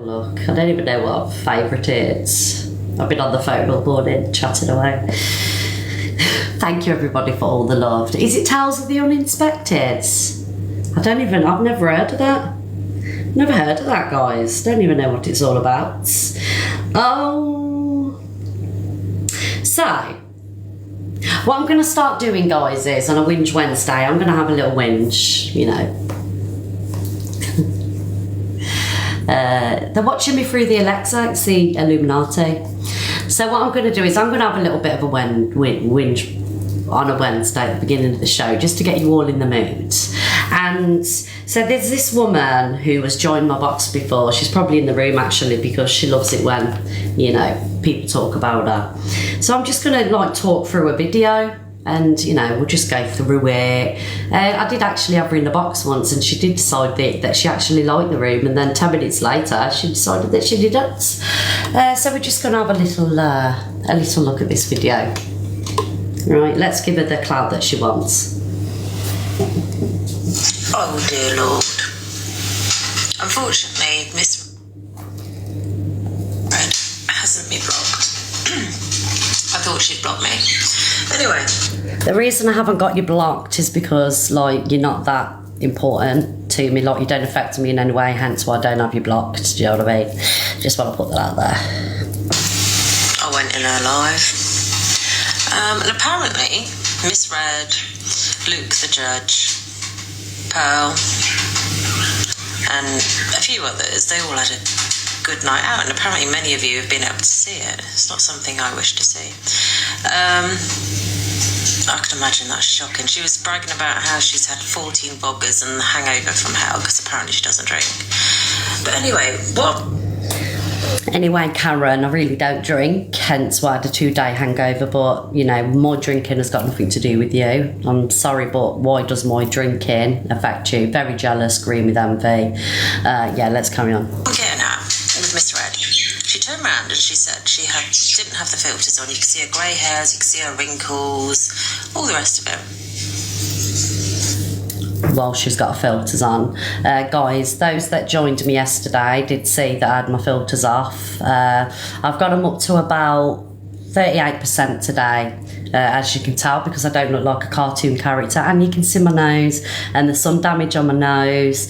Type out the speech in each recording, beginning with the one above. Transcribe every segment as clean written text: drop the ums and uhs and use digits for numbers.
Look, I don't even know what favourite is. I've been on the phone all morning, chatting away. Thank you everybody for all the love. Is it Tales of the Uninspected? I've never heard of that. Never heard of that, guys. Don't even know what it's all about. Oh. So, what I'm going to start doing, guys, is on a Whinge Wednesday, I'm going to have a little whinge, you know. They're watching me through the Alexa, it's the Illuminati. So what I'm going to do is I'm going to have a little bit of a whinge on a Wednesday at the beginning of the show, just to get you all in the mood. And so there's this woman who has joined my box before. She's probably in the room actually, because she loves it when, you know, people talk about her. So I'm just going to like talk through a video, and you know, we'll just go through it. I did actually have her in the box once, and she did decide that she actually liked the room, and then 10 minutes later she decided that she didn't. So we're just going to have a little look at this video. Right, let's give her the clout that she wants. Oh dear Lord. Unfortunately, Miss Red hasn't been blocked. I thought she'd block me. Anyway. The reason I haven't got you blocked is because, like, you're not that important to me. Like, you don't affect me in any way, hence why I don't have you blocked. Do you know what I mean? Just want to put that out there. I went in her live. And apparently, Miss Red, Luke the Judge, Pearl, and a few others, they all had a good night out, and apparently many of you have been able to see it. It's not something I wish to see. I can imagine that's shocking. She was bragging about how she's had 14 boggers and the hangover from hell, because apparently she doesn't drink. But anyway, Anyway, Karen, I really don't drink, hence why I had a 2-day hangover, but, you know, my drinking has got nothing to do with you. I'm sorry, but why does my drinking affect you? Very jealous, green with envy. Yeah, let's carry on. I'm getting at with Miss Red. She turned around and she said she didn't have the filters on. You could see her grey hairs, you could see her wrinkles, all the rest of it. Well, she's got her filters on. Guys, those that joined me yesterday did see that I had my filters off. I've got them up to about 38% today, as you can tell, because I don't look like a cartoon character, and you can see my nose, and there's some damage on my nose,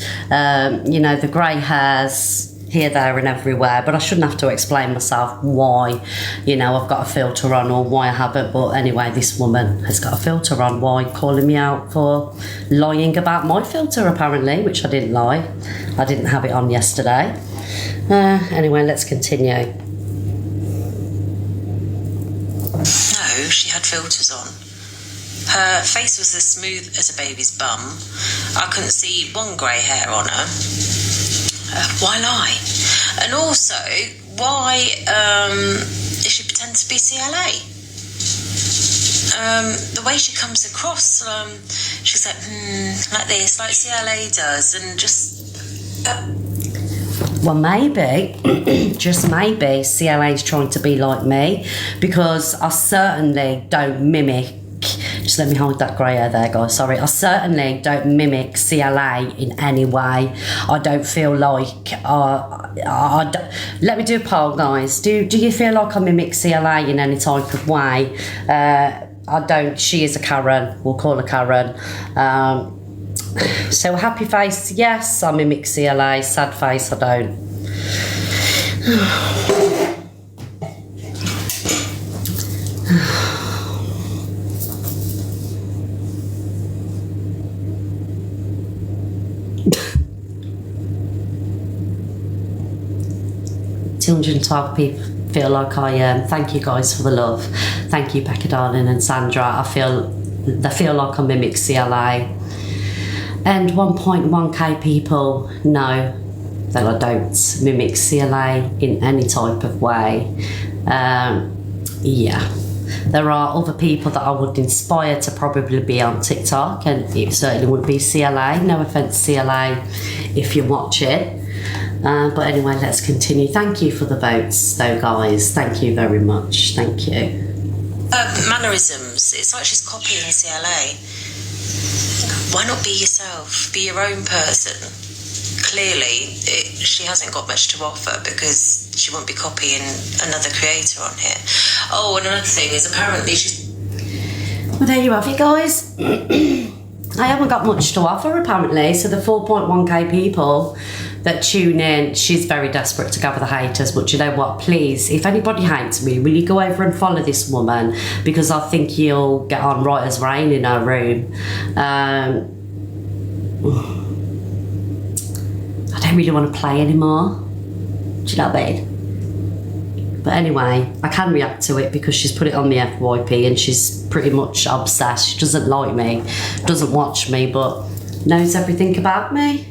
you know, the grey hairs here, there and everywhere, but I shouldn't have to explain myself why, you know, I've got a filter on or why I haven't. But anyway, this woman has got a filter on. Why? Calling me out for lying about my filter, apparently, which I didn't lie. I didn't have it on yesterday. Anyway, let's continue. No, she had filters on. Her face was as smooth as a baby's bum. I couldn't see one grey hair on her. Why lie? And also, why does she pretend to be CLA? The way she comes across, she's like this, like CLA does, and just... Well, maybe, just maybe, CLA's trying to be like me, because I certainly don't mimic. Just let me hold that grey hair there, guys. Sorry. I certainly don't mimic CLA in any way. I don't feel like... let me do a poll, guys. Do you feel like I mimic CLA in any type of way? I don't. She is a Karen. We'll call her Karen. So happy face, yes, I mimic CLA. Sad face, I don't. $212 people feel like I am. Thank you guys for the love. Thank you, Becca Darling and Sandra. They feel like I mimic CLA. And 1.1k people know that I don't mimic CLA in any type of way. Yeah. There are other people that I would inspire to probably be on TikTok, and it certainly would be CLA. No offence, CLA, if you watch it. But anyway, let's continue. Thank you for the votes, though, guys. Thank you very much. Thank you. Mannerisms. It's like she's copying CLA. Why not be yourself? Be your own person. clearly she hasn't got much to offer because she won't be copying another creator on here. Oh, and another thing is apparently she's... Well, there you have it, guys. I haven't got much to offer, apparently. So the 4.1k people that tune in, she's very desperate to gather the haters. But you know what? Please, if anybody hates me, will you go over and follow this woman? Because I think you'll get on right as rain in her room. I don't really want to play anymore. Do you know what I mean? But anyway, I can react to it because she's put it on the FYP and she's pretty much obsessed. She doesn't like me, doesn't watch me, but knows everything about me.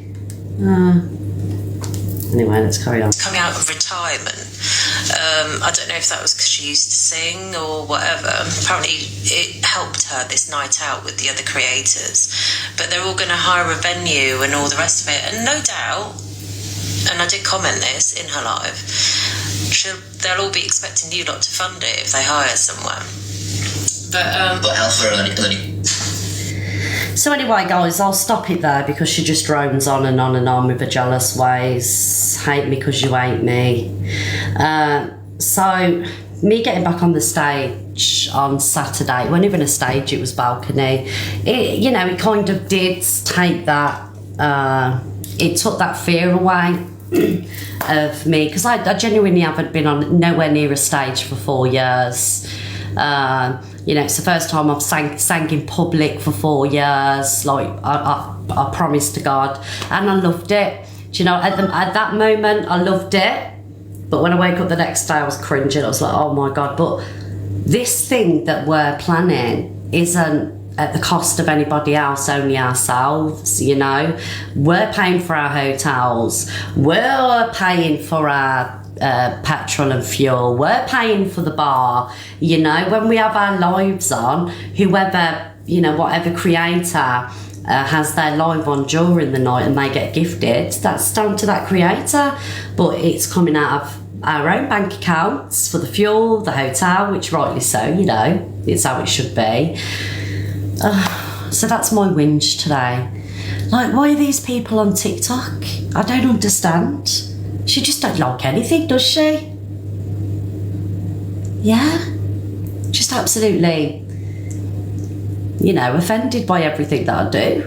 Anyway, let's carry on. Coming out of retirement. I don't know if that was because she used to sing or whatever. Apparently it helped her this night out with the other creators. But they're all going to hire a venue and all the rest of it. And no doubt, and I did comment this in her live, they'll all be expecting you lot to fund it if they hire someone. But elsewhere, So anyway, guys, I'll stop it there because she just drones on and on and on with her jealous ways. Hate me because you hate me. So me getting back on the stage on Saturday, it wasn't even a stage, it was balcony. It kind of did take that, it took that fear away of me, because I genuinely haven't been on nowhere near a stage for 4 years. It's the first time I've sang in public for 4 years. Like I promised to God, and I loved it. Do you know, at that moment I loved it, but when I wake up the next day I was cringing. I was like, oh my God. But this thing that we're planning isn't at the cost of anybody else, only ourselves. We're paying for our hotels, we're paying for our petrol and fuel, we're paying for the bar. When we have our lives on, whatever creator has their live on during the night and they get gifted, that's down to that creator, but it's coming out of our own bank accounts for the fuel, the hotel, which rightly so, it's how it should be. So that's my whinge today. Like, why are these people on TikTok? I don't understand. She just don't like anything, does she? Yeah? Just absolutely, offended by everything that I do.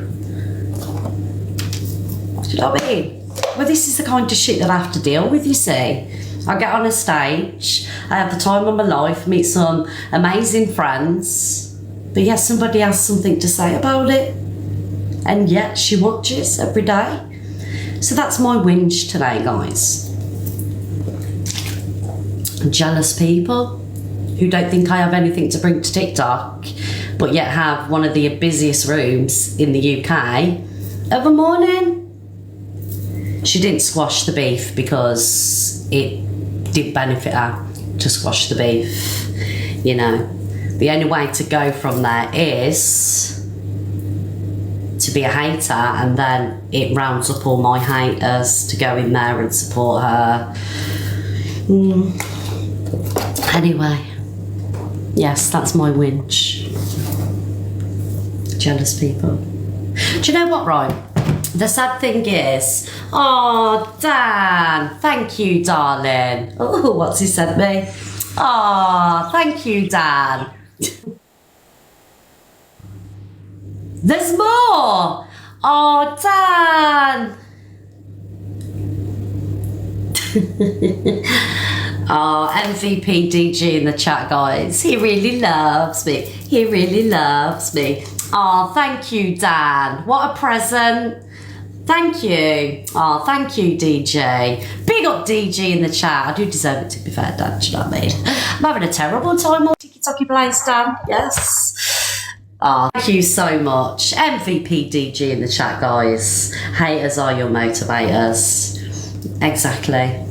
Do you know what I mean? Well, this is the kind of shit that I have to deal with, you see. I get on a stage, I have the time of my life, meet some amazing friends, but yet somebody has something to say about it, and yet she watches every day. So that's my whinge today, guys. Jealous people who don't think I have anything to bring to TikTok, but yet have one of the busiest rooms in the UK of a morning. She didn't squash the beef because it did benefit her to squash the beef. The only way to go from there is to be a hater, and then it rounds up all my haters to go in there and support her. Anyway, yes, that's my whinge. Jealous people. Do you know what, right? The sad thing is, oh, Dan, thank you, darling. Oh, what's he sent me? Oh, thank you, Dan. There's more. Oh, Dan. Oh, MVP DG in the chat, guys. He really loves me. He really loves me. Oh, thank you, Dan. What a present. Thank you. Oh, thank you, DJ. Big up DG in the chat. I do deserve it, to be fair, Dan. Do you know what I mean? I'm having a terrible time on TikTok Blaze, Dan. Yes. Oh, thank you so much. MVP DG in the chat, guys. Haters are your motivators. Exactly.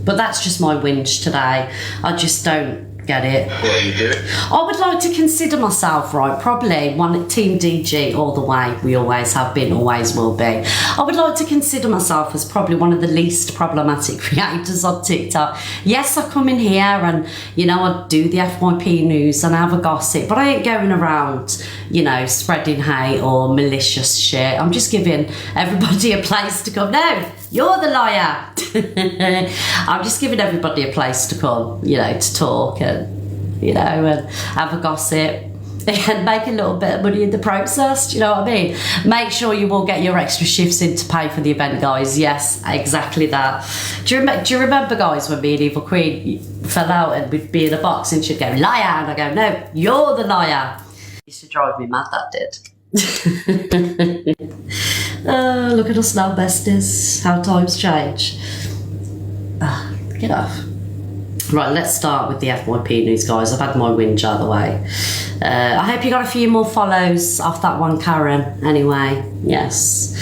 But that's just my whinge today. I just don't get it. What are you doing? I would like to consider myself, right, probably one Team DG all the way. We always have been, always will be. I would like to consider myself as probably one of the least problematic creators on TikTok. Yes, I come in here and, I do the FYP news and I have a gossip, but I ain't going around, spreading hate or malicious shit. I'm just giving everybody a place to come. No, you're the liar. I'm just giving everybody a place to come, you know, to talk and, you know, and have a gossip and make a little bit of money in the process. Do you know what I mean? Make sure you will get your extra shifts in to pay for the event, guys. Yes, exactly that. Do you remember, guys, when me and Evil Queen fell out and we'd be in a box and she'd go, liar, and I go, no, you're the liar. It used to drive me mad, that did. Look at us now, besties. How times change. Get off. Right, let's start with the FYP news, guys. I've had my whinge out of the way. I hope you got a few more follows off that one, Karen. Anyway, yes.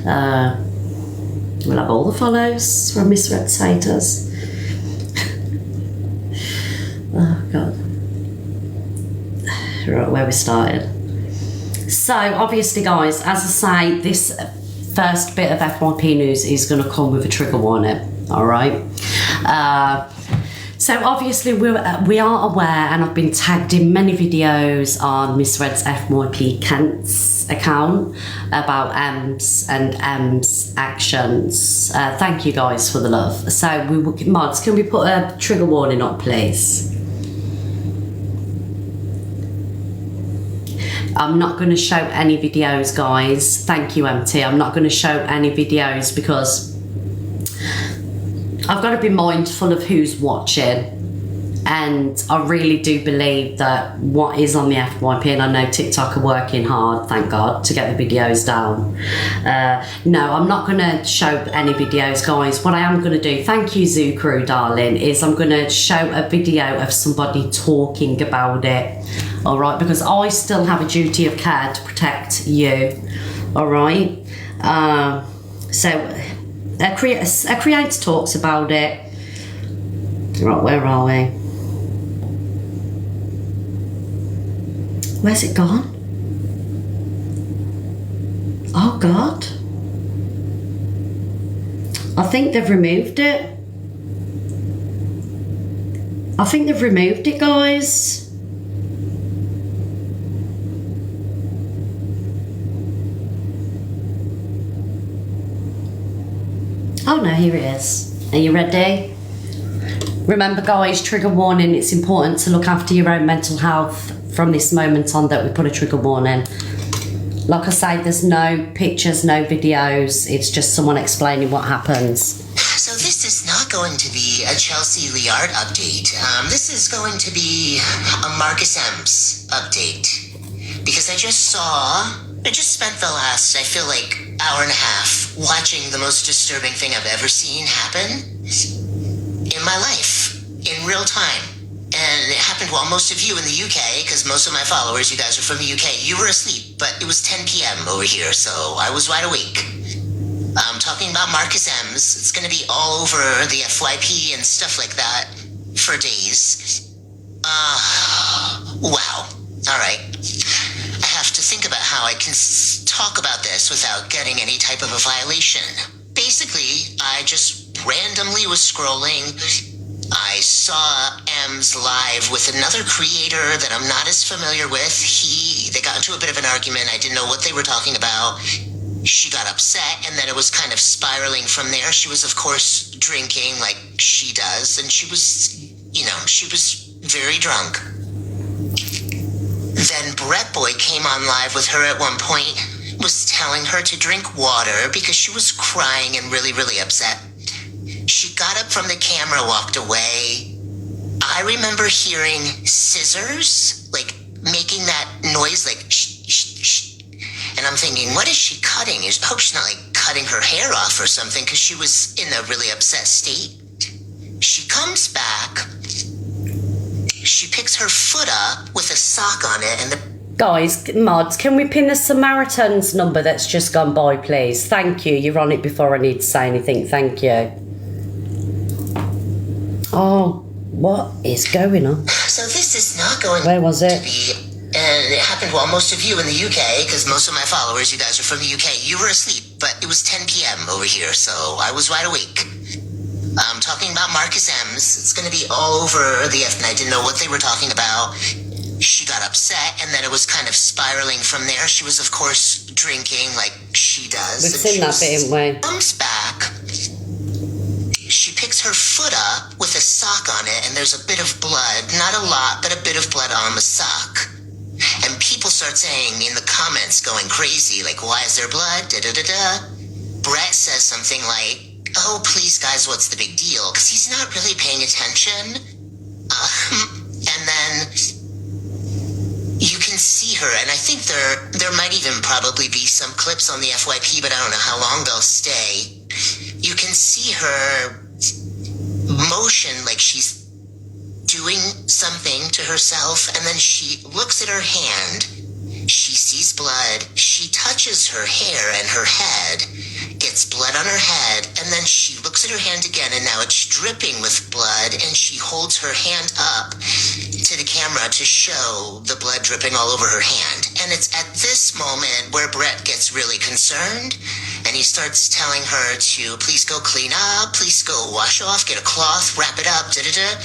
We'll have all the follows from Miss Red Haters. Oh, God. Right, where we started. So, obviously, guys, as I say, this first bit of FYP news is going to come with a trigger warning, all right? So, obviously, we are aware, and I've been tagged in many videos on Miss Red's FYP Kent's account about Ems and Ems' actions. Thank you, guys, for the love. So, mods, can we put a trigger warning up, please? I'm not going to show any videos, guys. Thank you, MT. I'm not going to show any videos because I've got to be mindful of who's watching. And I really do believe that what is on the FYP, and I know TikTok are working hard, thank God, to get the videos down. No, I'm not going to show any videos, guys. What I am going to do, thank you, Zoo Crew, darling, is I'm going to show a video of somebody talking about it. All right, because I still have a duty of care to protect you. All right. So a creator talks about it. Right, where are we? Where's it gone? Oh God. I think they've removed it. I think they've removed it, guys. Oh no, here it is. Are you ready? Remember, guys, trigger warning. It's important to look after your own mental health from this moment on that we put a trigger warning. Like I say, there's no pictures, no videos. It's just someone explaining what happens. So this is not going to be a Chelsea Liard update. This is going to be a Marcus Ems update. Because I just spent the last, I feel like, hour and a half watching the most disturbing thing I've ever seen happen in my life, in real time. And it happened while most of you in the UK, because most of my followers, you guys are from the UK, you were asleep, but it was 10 p.m. over here, so I was wide awake. I'm talking about Marcus Ems. It's going to be all over the FYP and stuff like that for days. Wow. All right. I have to think about how I can talk about this without getting any type of a violation. Basically, I just randomly was scrolling. I saw Ems live with another creator that I'm not as familiar with. They got into a bit of an argument. I didn't know what they were talking about. She got upset, and then it was kind of spiraling from there. She was, of course, drinking like she does, and she was very drunk. Then Brett Boy came on live with her at one point, was telling her to drink water because she was crying and really, really upset. She got up from the camera, walked away. I remember hearing scissors, like making that noise, like shh, shh, shh. And I'm thinking, what is she cutting? I hope she's not like cutting her hair off or something, because she was in a really upset state. She comes back. She picks her foot up with a sock on it, and Guys, mods, can we pin the Samaritan's number that's just gone by, please? Thank you. You're on it before I need to say anything. Thank you. Oh, what is going on? So this is not going Where was it? to be, and it happened while most of you in the UK, because most of my followers, you guys are from the UK, you were asleep, but it was 10 p.m. over here, so I was wide awake. I'm talking about Marcus Ems. It's going to be all over the and I didn't know what they were talking about. She got upset, and then it was kind of spiraling from there. She was, of course, drinking like she does. We've seen that bit, haven't we? Comes back. sticks her foot up with a sock on it, and there's a bit of blood. Not a lot, but a bit of blood on the sock. And people start saying in the comments, going crazy, like, why is there blood? Da-da-da-da. Brett says something like, oh, please, guys, what's the big deal? Because he's not really paying attention. And then you can see her, and I think there might even probably be some clips on the FYP, but I don't know how long they'll stay. You can see her motion like she's doing something to herself, and then she looks at her hand, she sees blood, she touches her hair and her head, gets blood on her head, and then she looks at her hand again, and now it's dripping with blood, and she holds her hand up to the camera to show the blood dripping all over her hand. And it's at this moment where Brett gets really concerned, and he starts telling her to please go clean up, please go wash off, get a cloth, wrap it up, da-da-da.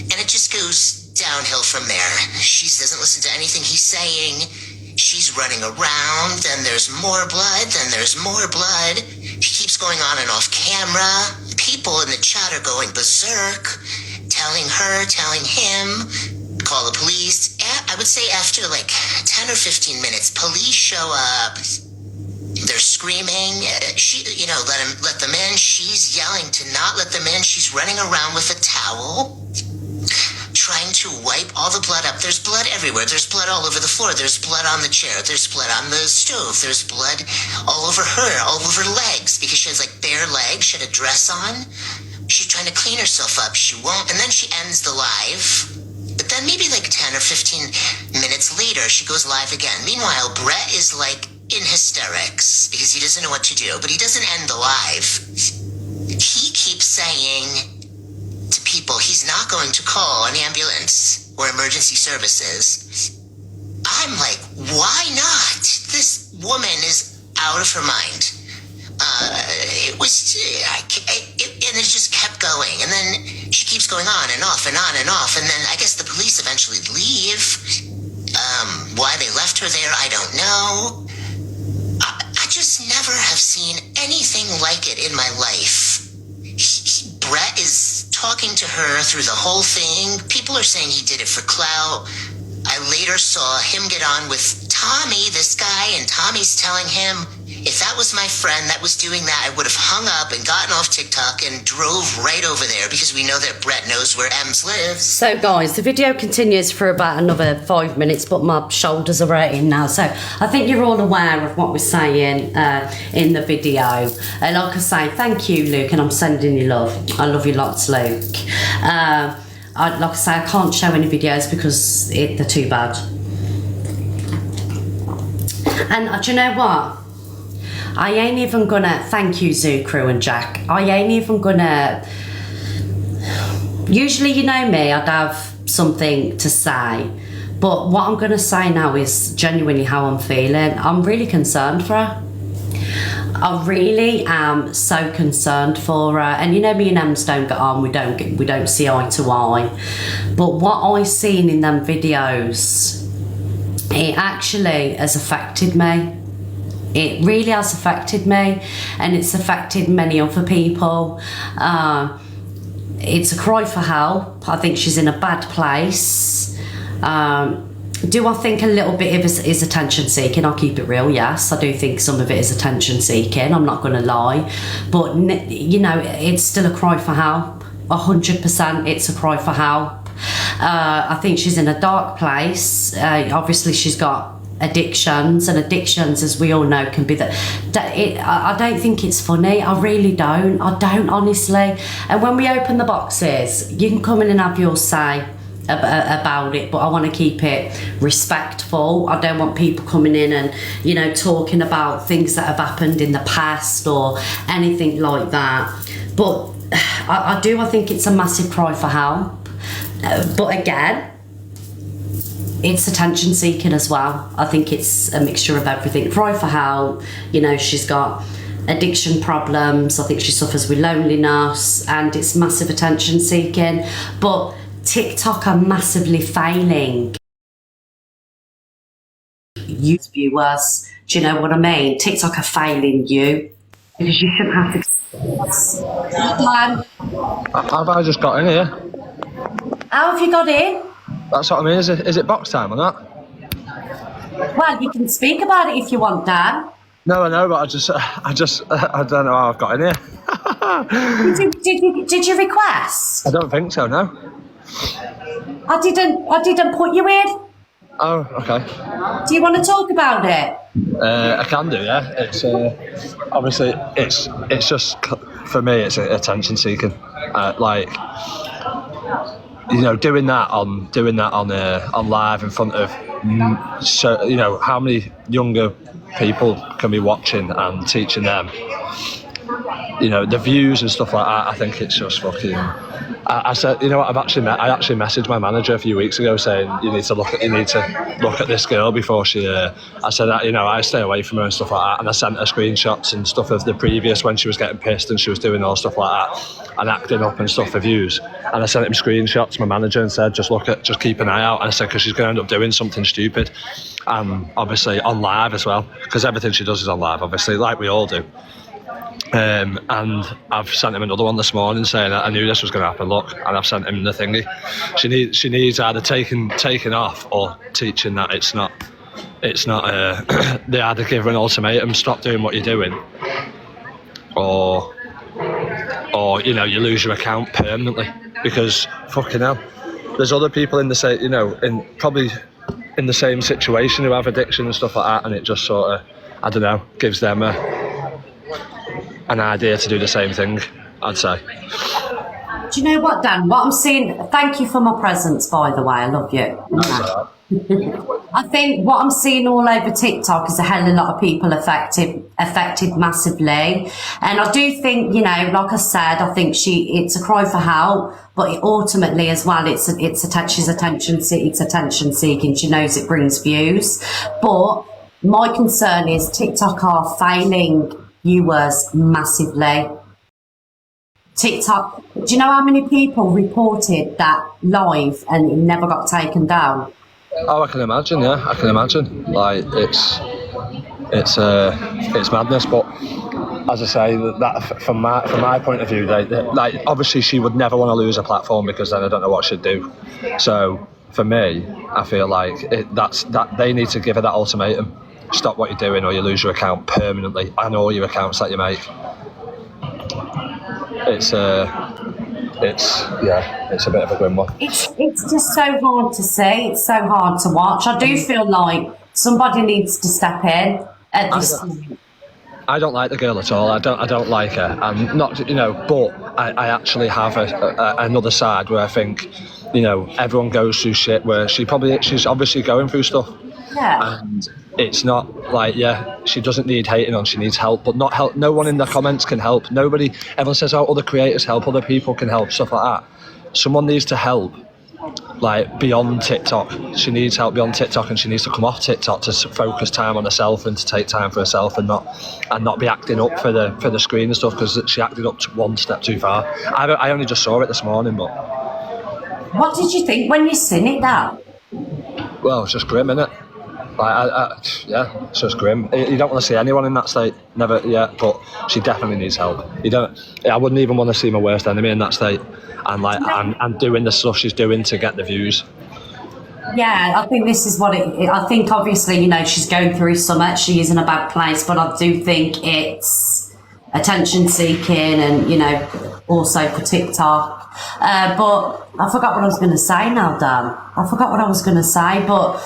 And it just goes downhill from there. She doesn't listen to anything he's saying. She's running around, then there's more blood, then there's more blood. She keeps going on and off camera. People in the chat are going berserk, telling her, telling him, call the police. I would say after like 10 or 15 minutes, police show up. They're screaming, let them in. She's yelling to not let them in. She's running around with a towel, trying to wipe all the blood up. There's blood everywhere. There's blood all over the floor. There's blood on the chair. There's blood on the stove. There's blood all over her, all over her legs, because she has like bare legs. She had a dress on. She's trying to clean herself up. She won't. And then she ends the live. But then maybe like 10 or 15 minutes later, she goes live again. Meanwhile, Brett is like in hysterics because he doesn't know what to do, but he doesn't end the live. He keeps saying to people he's not going to call an ambulance or emergency services. I'm like, why not? This woman is out of her mind. And it just kept going. And then she keeps going on and off and on and off. And then I guess the police eventually leave. Why they left her there, I don't know. I just never have seen anything like it in my life. Brett is talking to her through the whole thing. People are saying he did it for clout. I later saw him get on with Tommy, this guy, and Tommy's telling him, if that was my friend that was doing that, I would have hung up and gotten off TikTok and drove right over there, because we know that Brett knows where Ems lives. So guys, the video continues for about another 5 minutes, but my shoulders are hurting now. So I think you're all aware of what we're saying in the video. And like I say, thank you, Luke, and I'm sending you love. I love you lots, Luke. Like I say, I can't show any videos because they're too bad. And do you know what? I ain't even gonna, thank you Zoo Crew and Jack, I ain't even gonna, usually you know me, I'd have something to say, but what I'm gonna say now is genuinely how I'm feeling. I'm really concerned for her. I really am so concerned for her, and you know me and Ems don't get on, we don't see eye to eye, but what I seen in them videos, it actually has affected me. It really has affected me, and it's affected many other people. It's a cry for help. I think she's in a bad place. Do I think a little bit of it is attention seeking? I'll keep it real, yes. I do think some of it is attention seeking, I'm not going to lie. But, you know, it's still a cry for help. 100% it's a cry for help. I think she's in a dark place. Obviously she's got addictions, and addictions, as we all know, can be that I don't think it's funny. I really don't. I don't, honestly. And when we open the boxes, you can come in and have your say about it, but I want to keep it respectful. I don't want people coming in and, you know, talking about things that have happened in the past or anything like that. But I think it's a massive cry for help. But again, it's attention seeking as well. I think it's a mixture of everything. Cry for help, you know, she's got addiction problems. I think she suffers with loneliness, and it's massive attention seeking. But TikTok are massively failing you viewers. Do you know what I mean? TikTok are failing you, because you shouldn't have to Have I just got in here? How have you got in? That's what I mean. Is it box time or not? Well, you can speak about it if you want, Dan. No, I know, but I don't know how I've got in here. Did you request? I don't think so. No. I didn't put you in. Oh, okay. Do you want to talk about it? I can do, yeah. It's obviously it's just for me. It's attention seeking. Like, you know, doing that on live in front of so, you know, how many younger people can be watching and teaching them, you know, the views and stuff like that. I think it's just fucking. I said, you know what? I actually messaged my manager a few weeks ago saying you need to look at this girl before she. I said that, you know, I stay away from her and stuff like that, and I sent her screenshots and stuff of the previous when she was getting pissed and she was doing all stuff like that and acting up and stuff for views. And I sent him screenshots to my manager and said, just keep an eye out. And I said, because she's going to end up doing something stupid, obviously on live as well, because everything she does is on live, obviously, like we all do. And I've sent him another one this morning saying that I knew this was going to happen. Look, and I've sent him the thingy. She needs either taking off or teaching that it's not. They either give her an ultimatum, stop doing what you're doing, or you know, you lose your account permanently. Because fucking hell, there's other people in the same, you know, probably in the same situation who have addiction and stuff like that, and it just sort of, I don't know, gives them an idea to do the same thing, I'd say. Do you know what, Dan? What I'm seeing, thank you for my presents, by the way, I love you. I think what I'm seeing all over TikTok is a hell of a lot of people affected massively. And I do think, you know, like I said, I think it's a cry for help, but ultimately as well, it's attention seeking. She knows it brings views. But my concern is TikTok are failing viewers massively. TikTok, do you know how many people reported that live and it never got taken down? Oh, I can imagine. Yeah, I can imagine. Like it's madness. But as I say, that from my point of view, like obviously she would never want to lose a platform because then I don't know what she'd do. So for me, I feel like that they need to give her that ultimatum: stop what you're doing, or you lose your account permanently and all your accounts that you make. It's a bit of a grim one. It's just so hard to see. It's so hard to watch. I do feel like somebody needs to step in at this point. I don't like the girl at all. I don't like her, and not, you know. But I actually have another side where I think, you know, everyone goes through shit where she's obviously going through stuff. Yeah. And it's not like, yeah, she doesn't need hating on, she needs help, but not help. No one in the comments can help. Nobody. Everyone says, oh, other creators help, other people can help, stuff like that. Someone needs to help, like, beyond TikTok. She needs help beyond TikTok, and she needs to come off TikTok to focus time on herself and to take time for herself, and not be acting up for the screen and stuff, because she acted up one step too far. I only just saw it this morning, but. What did you think when you seen it now? Well, it's just grim, innit? Like, yeah, it's just grim. You don't want to see anyone in that state, never yet. But she definitely needs help. I wouldn't even want to see my worst enemy in that state, and and doing the stuff she's doing to get the views. Yeah, I think this is what I think obviously, you know, she's going through so much. She is in a bad place, but I do think it's attention seeking, and, you know, also for TikTok. But I forgot what I was going to say now, Dan. I forgot what I was going to say, but.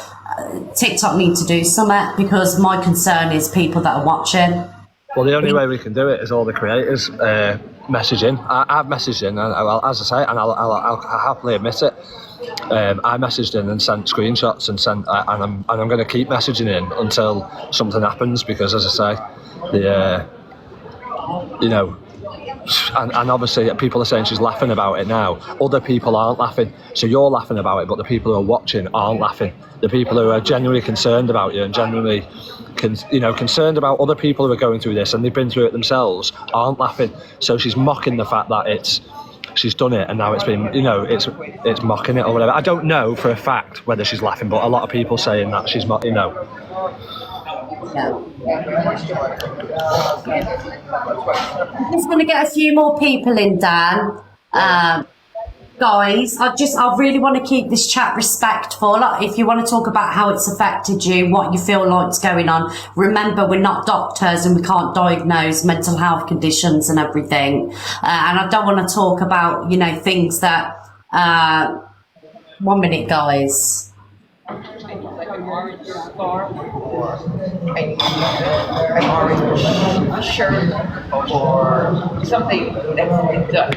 TikTok need to do something, because my concern is people that are watching. Well, the only way we can do it is all the creators message in. I've messaged in, and as I say, and I'll happily admit it. I messaged in and sent screenshots and I'm going to keep messaging in until something happens, because, as I say, you know. And obviously people are saying she's laughing about it now. Other people aren't laughing. So you're laughing about it, but the people who are watching aren't laughing. The people who are genuinely concerned about you and genuinely concerned about other people who are going through this and they've been through it themselves aren't laughing. So she's mocking the fact that she's done it, and now it's been, you know, it's mocking it or whatever. I don't know for a fact whether she's laughing, but a lot of people saying that she's, you know. Yeah. Just going to get a few more people in, Dan. Guys, I really want to keep this chat respectful. Like, if you want to talk about how it's affected you, what you feel like's going on, remember we're not doctors and we can't diagnose mental health conditions and everything. And I don't want to talk about, things that. 1 minute, guys. An orange scarf or an orange shirt or something that's done.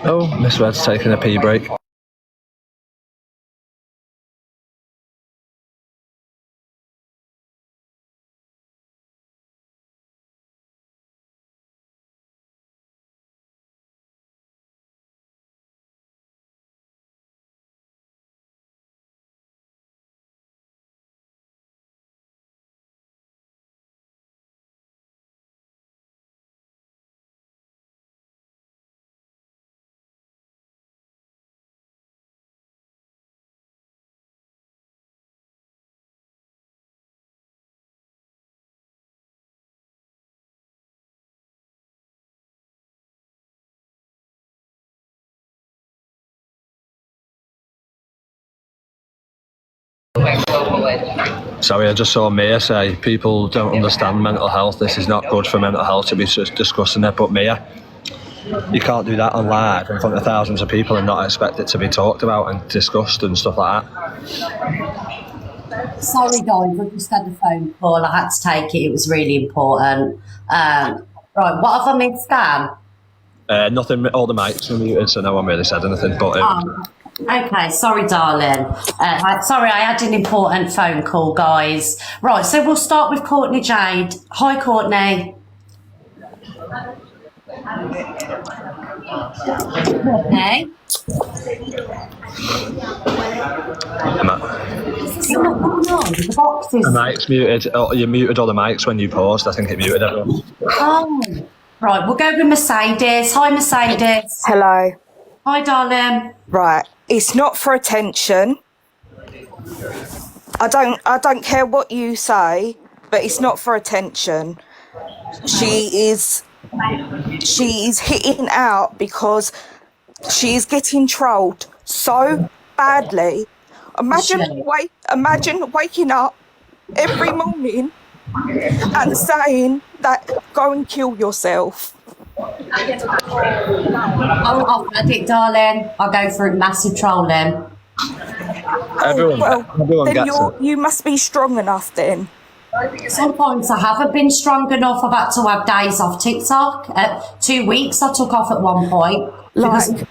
Oh, Miss Red's taking a pee break. Sorry, I just saw Mia say people don't understand mental health. This is not good for mental health to be discussing it. But Mia, you can't do that on live in front of thousands of people and not expect it to be talked about and discussed and stuff like that. Sorry, guys, I just had a phone call. I had to take it. It was really important. Right, what have I missed, Dan? Nothing. All the mics were muted, so no one really said anything. But Okay, sorry, darling. Sorry, I had an important phone call, guys. Right, so we'll start with Courtney Jade. Hi, Courtney. Courtney? Is there not going on? The boxes. the mics muted. Oh, you muted all the mics when you paused. I think it muted everyone. Oh, right. We'll go with Mercedes. Hi, Mercedes. Hello. Hi, darling. Right. It's not for attention. I don't care what you say, but it's not for attention. She is hitting out because she is getting trolled so badly. Imagine waking up every morning and saying that go and kill yourself. I've had it, darling. I'll go for massive trolling. Everyone then gets it. you must be strong enough then. Sometimes I haven't been strong enough. I've had to have days off TikTok. 2 weeks I took off at one point because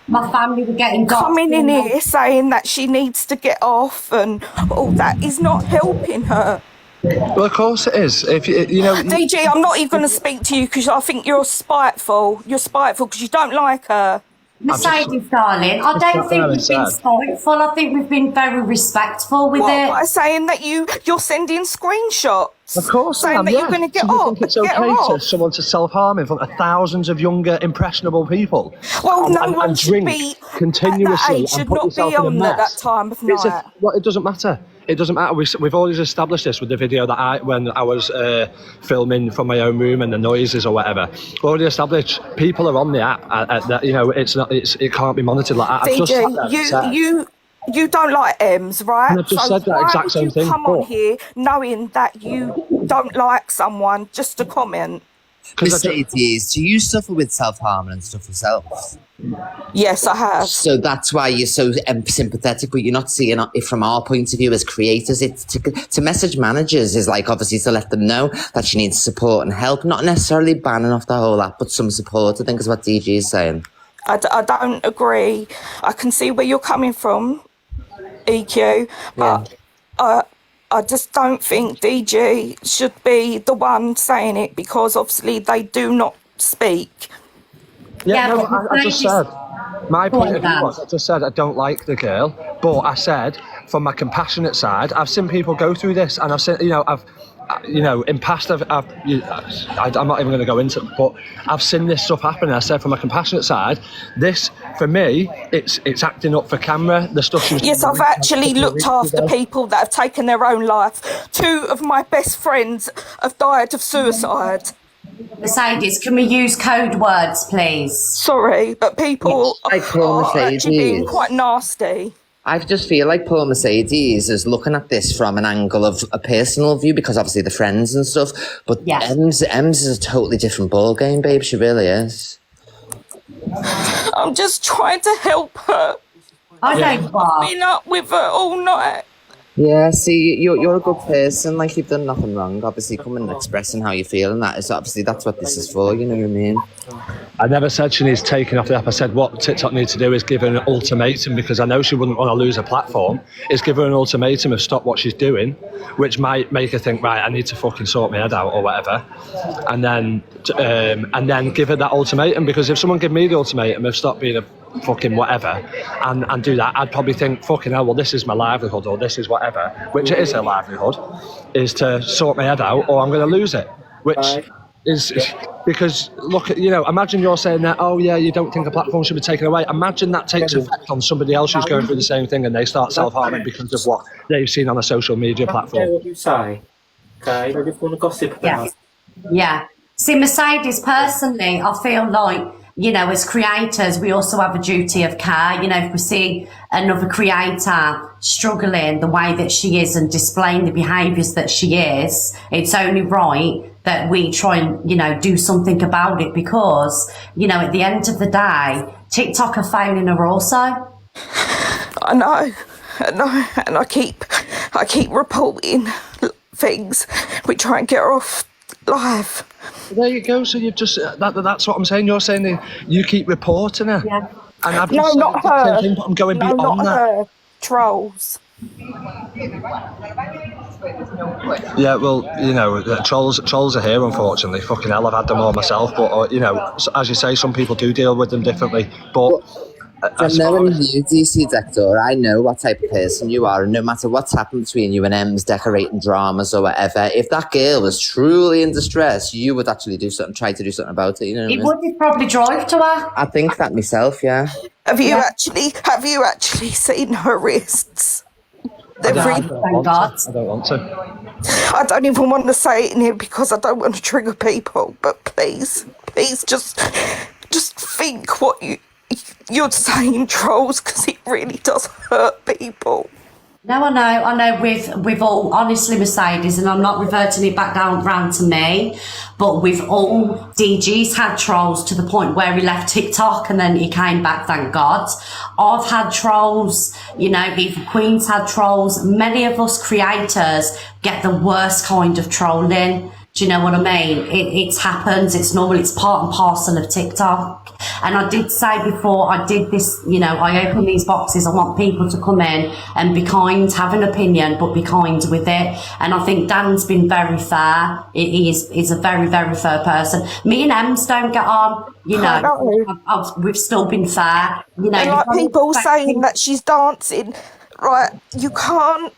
my family were getting coming in here saying that she needs to get off and all that is not helping her. Well, of course it is. If you know, DG, I'm not even going to speak to you because I think you're spiteful. You're spiteful because you don't like her. Mercedes, darling, I don't think we've been spiteful. I think we've been very respectful with it. By saying that you're sending screenshots. Of course, saying that you're going to get Do you off. think it's okay for someone to self-harm in front of thousands of younger, impressionable people? Well, no and one drink should be continuously at that age, and should put not yourself be in a on mess. at that time of night. It doesn't matter. It doesn't matter. We've always established this with the video that when I was filming from my own room and the noises or whatever. We've already established people are on the app. It can't be monitored like that. I've just sat there and said, you don't like M's, right? And I've just said that exact same thing. Why would you come on here knowing that you don't like someone just to comment? Mercedes, do you suffer with self-harm and stuff yourself? Yes, I have. So that's why you're so sympathetic, but you're not seeing it from our point of view as creators. It's to message managers is like obviously to let them know that she needs support and help, not necessarily banning off the whole app, but some support, I think is what DG is saying. I don't agree. I can see where you're coming from, EQ, but I just don't think DG should be the one saying it because obviously they do not speak. I just said, my point of view was, I just said I don't like the girl, but I said, from my compassionate side, I've seen people go through this and I've seen, you know, in past, I'm not even going to go into it, but I've seen this stuff happen. I said, from a compassionate side, this, for me, it's acting up for camera. The stuff she was Yes, I've actually looked after people that have taken their own life. 2 of my best friends have died of suicide. Mercedes, can we use code words, please? Sorry, but people Like poor are actually being Mercedes. quite nasty. I just feel like poor Mercedes is looking at this from an angle of a personal view, because obviously the friends and stuff. But Yeah. Ems is a totally different ball game, babe. She really is. I'm just trying to help her. I don't bark. Been up with her all night. Yeah, see, you're a good person. Like, you've done nothing wrong. Obviously, coming and expressing how you feel, and that is obviously that's what this is for. You know what I mean? I never said she needs taken off the app. I said what TikTok needs to do is give her an ultimatum, because I know she wouldn't want to lose her platform. Is give her an ultimatum of stop what she's doing, which might make her think, right, I need to fucking sort my head out or whatever, and then give her that ultimatum. Because if someone gave me the ultimatum of stop being a fucking whatever and do that, I'd probably think, fucking hell, well, this is my livelihood, or this is whatever, which it is her livelihood, is to sort my head out, or I'm going to lose it, which is because, look, you know, imagine you're saying that, oh yeah, you don't think a platform should be taken away. Imagine that takes effect on somebody else who's going through the same thing, and they start self-harming because of what they've seen on a social media platform. What you say, okay? I just want to gossip about. Yeah. See, Mercedes, personally, I feel like, you know, as creators, we also have a duty of care. You know, if we see another creator struggling the way that she is and displaying the behaviours that she is, it's only right that we try and, you know, do something about it, because, you know, at the end of the day, TikTok are failing her also. I know, and I keep reporting things. We try and get her off live. There you go. So you've just that's what I'm saying. You're saying that you keep reporting her. Yeah. And I've No, just said not the same her. thing, but I'm going No, beyond not that. her. Trolls. Yeah, well, you know, trolls are here, unfortunately. Fucking hell, I've had them all myself. But you know, as you say, some people do deal with them differently. But From knowing you, DC Dector, I know what type of person you are, and no matter what's happened between you and Ems decorating dramas or whatever, if that girl was truly in distress, you would actually do something, try to do something about it. You know what I It mean? would probably drive to her. I think that myself, yeah. Have you actually seen her wrists? They're really, Thank God. I don't want to. I don't even want to say it in here because I don't want to trigger people. But please just think what you're saying, trolls, because it really does hurt people. No, I know. We've all, honestly, Mercedes, and I'm not reverting it back round to me, but we've all, DG's had trolls to the point where he left TikTok and then he came back, thank God. I've had trolls, you know, even Queen's had trolls. Many of us creators get the worst kind of trolling. Do you know what I mean? It happens. It's normal. It's part and parcel of TikTok. And I did say before I did this, you know, I open these boxes. I want people to come in and be kind, have an opinion, but be kind with it. And I think Dan's been very fair. He's a very, very fair person. Me and Ems don't get on, you know. We've still been fair. You know, And like people saying that she's dancing, right? You can't,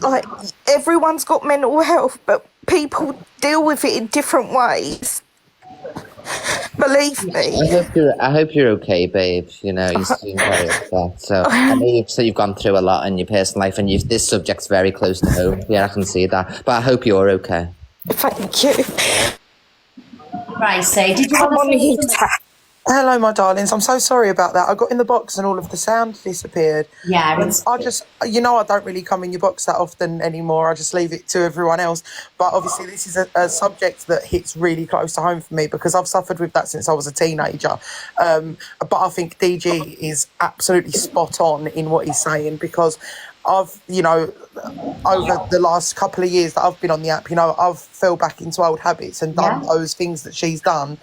like, everyone's got mental health, but people deal with it in different ways. Believe me. I hope you're okay, babe. You know, you seem very upset. So I know you've gone through a lot in your personal life, and this subject's very close to home. Yeah, I can see that. But I hope you're okay. Thank you. Tracy, did you Come want on to say here, something? Tat. Hello, my darlings. I'm so sorry about that. I got in the box and all of the sound disappeared. Yeah, And it's, I just, you know, I don't really come in your box that often anymore. I just leave it to everyone else. But obviously, this is a subject that hits really close to home for me because I've suffered with that since I was a teenager. But I think DG is absolutely spot on in what he's saying because I've, you know, over the last couple of years that I've been on the app, you know, I've fell back into old habits and done those things that she's done.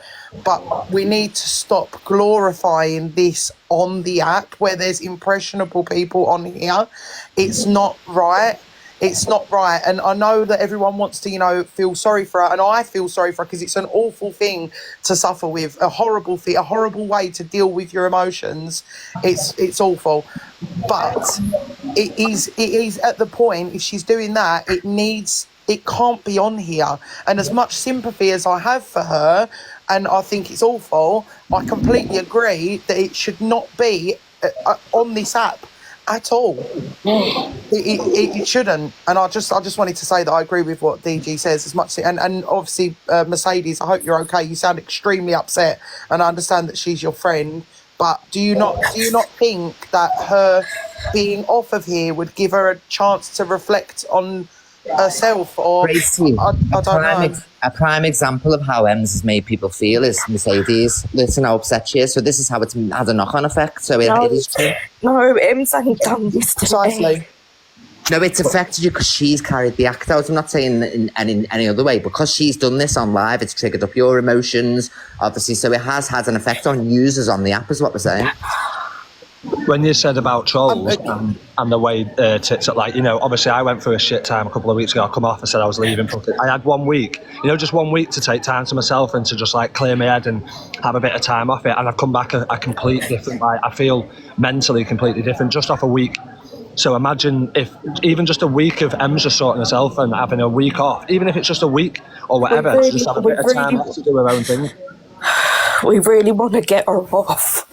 But we need to stop glorifying this on the app where there's impressionable people on here. It's not right. It's not right. And I know that everyone wants to, you know, feel sorry for her. And I feel sorry for her because it's an awful thing to suffer with, a horrible thing, a horrible way to deal with your emotions. It's awful. But it is at the point, if she's doing that, it needs it can't be on here. And as much sympathy as I have for her, and I think it's awful, I completely agree that it should not be on this app at all. It shouldn't. And I just wanted to say that I agree with what DG says as much. And obviously, Mercedes, I hope you're okay. You sound extremely upset, and I understand that she's your friend. But do you not think that her being off of here would give her a chance to reflect on herself? Or Tracy, I don't know. A prime example of how Ems has made people feel is Mercedes. Listen how upset she is. So this is how it's had a knock-on effect. So it is true. No, Ems ain't done this to me. Precisely. No, it's affected you because she's carried the act out. I'm not saying in any other way. Because she's done this on live, it's triggered up your emotions, obviously. So it has had an effect on users on the app, is what we're saying. When you said about trolls and the way TikTok, like, you know, obviously I went through a shit time a couple of weeks ago. I come off and said I was leaving. I had 1 week, you know, just 1 week to take time to myself and to just like clear my head and have a bit of time off it. And I've come back a complete different, like, I feel mentally completely different just off a week. So imagine if even just a week of Ems just sorting herself and having a week off, even if it's just a week or whatever, to just have a bit of time off to do her own thing. We really want to get her off.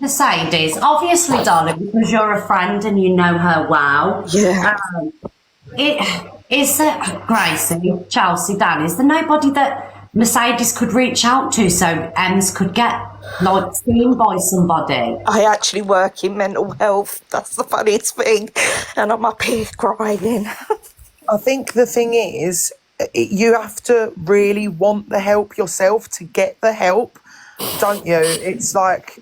Mercedes, obviously, darling, because you're a friend and you know her well. Yeah. Is there, Gracie, Chelsea, Dan, is there nobody that Mercedes could reach out to so Ems could get, like, seen by somebody? I actually work in mental health. That's the funniest thing. And I'm up here crying. I think the thing is, you have to really want the help yourself to get the help, don't you? It's like,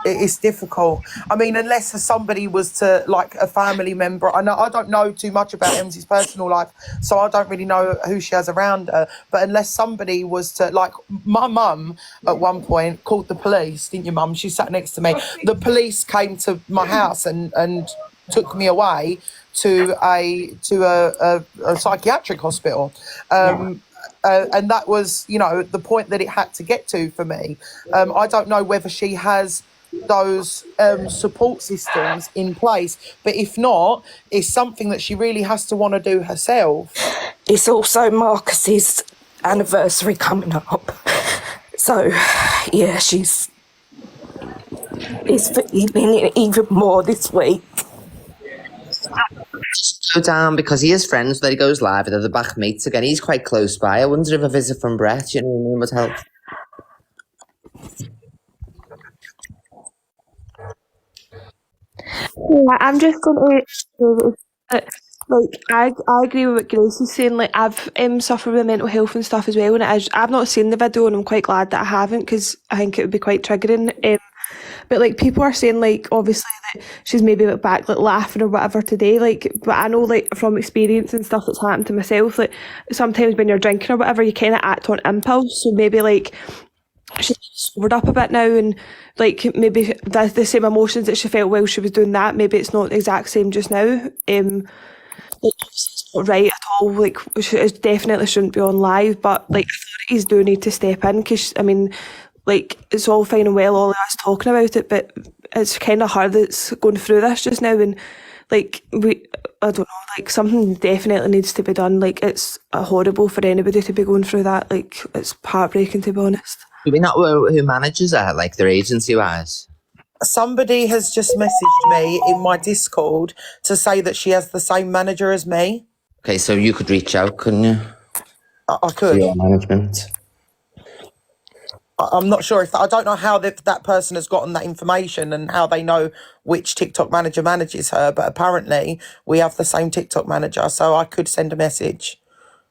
it's difficult. I mean, unless somebody was to, like, a family member. I don't know too much about Emsy's personal life, so I don't really know who she has around her. But unless somebody was to, like, my mum at one point called the police, didn't you, Mum? She sat next to me. The police came to my house and took me away to a psychiatric hospital. And that was, you know, the point that it had to get to for me. I don't know whether she has those support systems in place, but if not, it's something that she really has to want to do herself. It's also Marcus's anniversary coming up. So, yeah, it's feeling even more this week. Go down because he is friends that he goes live and they're the back mates again. He's quite close by. I wonder if a visit from Brett, you know what I mean, would help. Yeah, I'm just going to like I agree with what Grace is saying. Like, I've suffered with mental health and stuff as well, and I've not seen the video, and I'm quite glad that I haven't because I think it would be quite triggering. But like, people are saying, like, obviously that she's maybe back like laughing or whatever today, like, but I know, like, from experience and stuff that's happened to myself, like, sometimes when you're drinking or whatever, you kind of act on impulse. So maybe, like, she's sobered up a bit now, and like maybe that's the same emotions that she felt while she was doing that. Maybe it's not the exact same just now. It's not right at all. Like, it definitely shouldn't be on live, but like, authorities do need to step in because, I mean, like, it's all fine and well all of us talking about it, but it's kind of hard that's going through this just now, and like, I don't know, like, something definitely needs to be done. Like, it's horrible for anybody to be going through that. Like, it's heartbreaking, to be honest. Do we not know who manages her, like their agency-wise? Somebody has just messaged me in my Discord to say that she has the same manager as me. Okay, so you could reach out, couldn't you? I could. For your management. I'm not sure if I don't know how that person has gotten that information and how they know which TikTok manager manages her, but apparently we have the same TikTok manager, so I could send a message.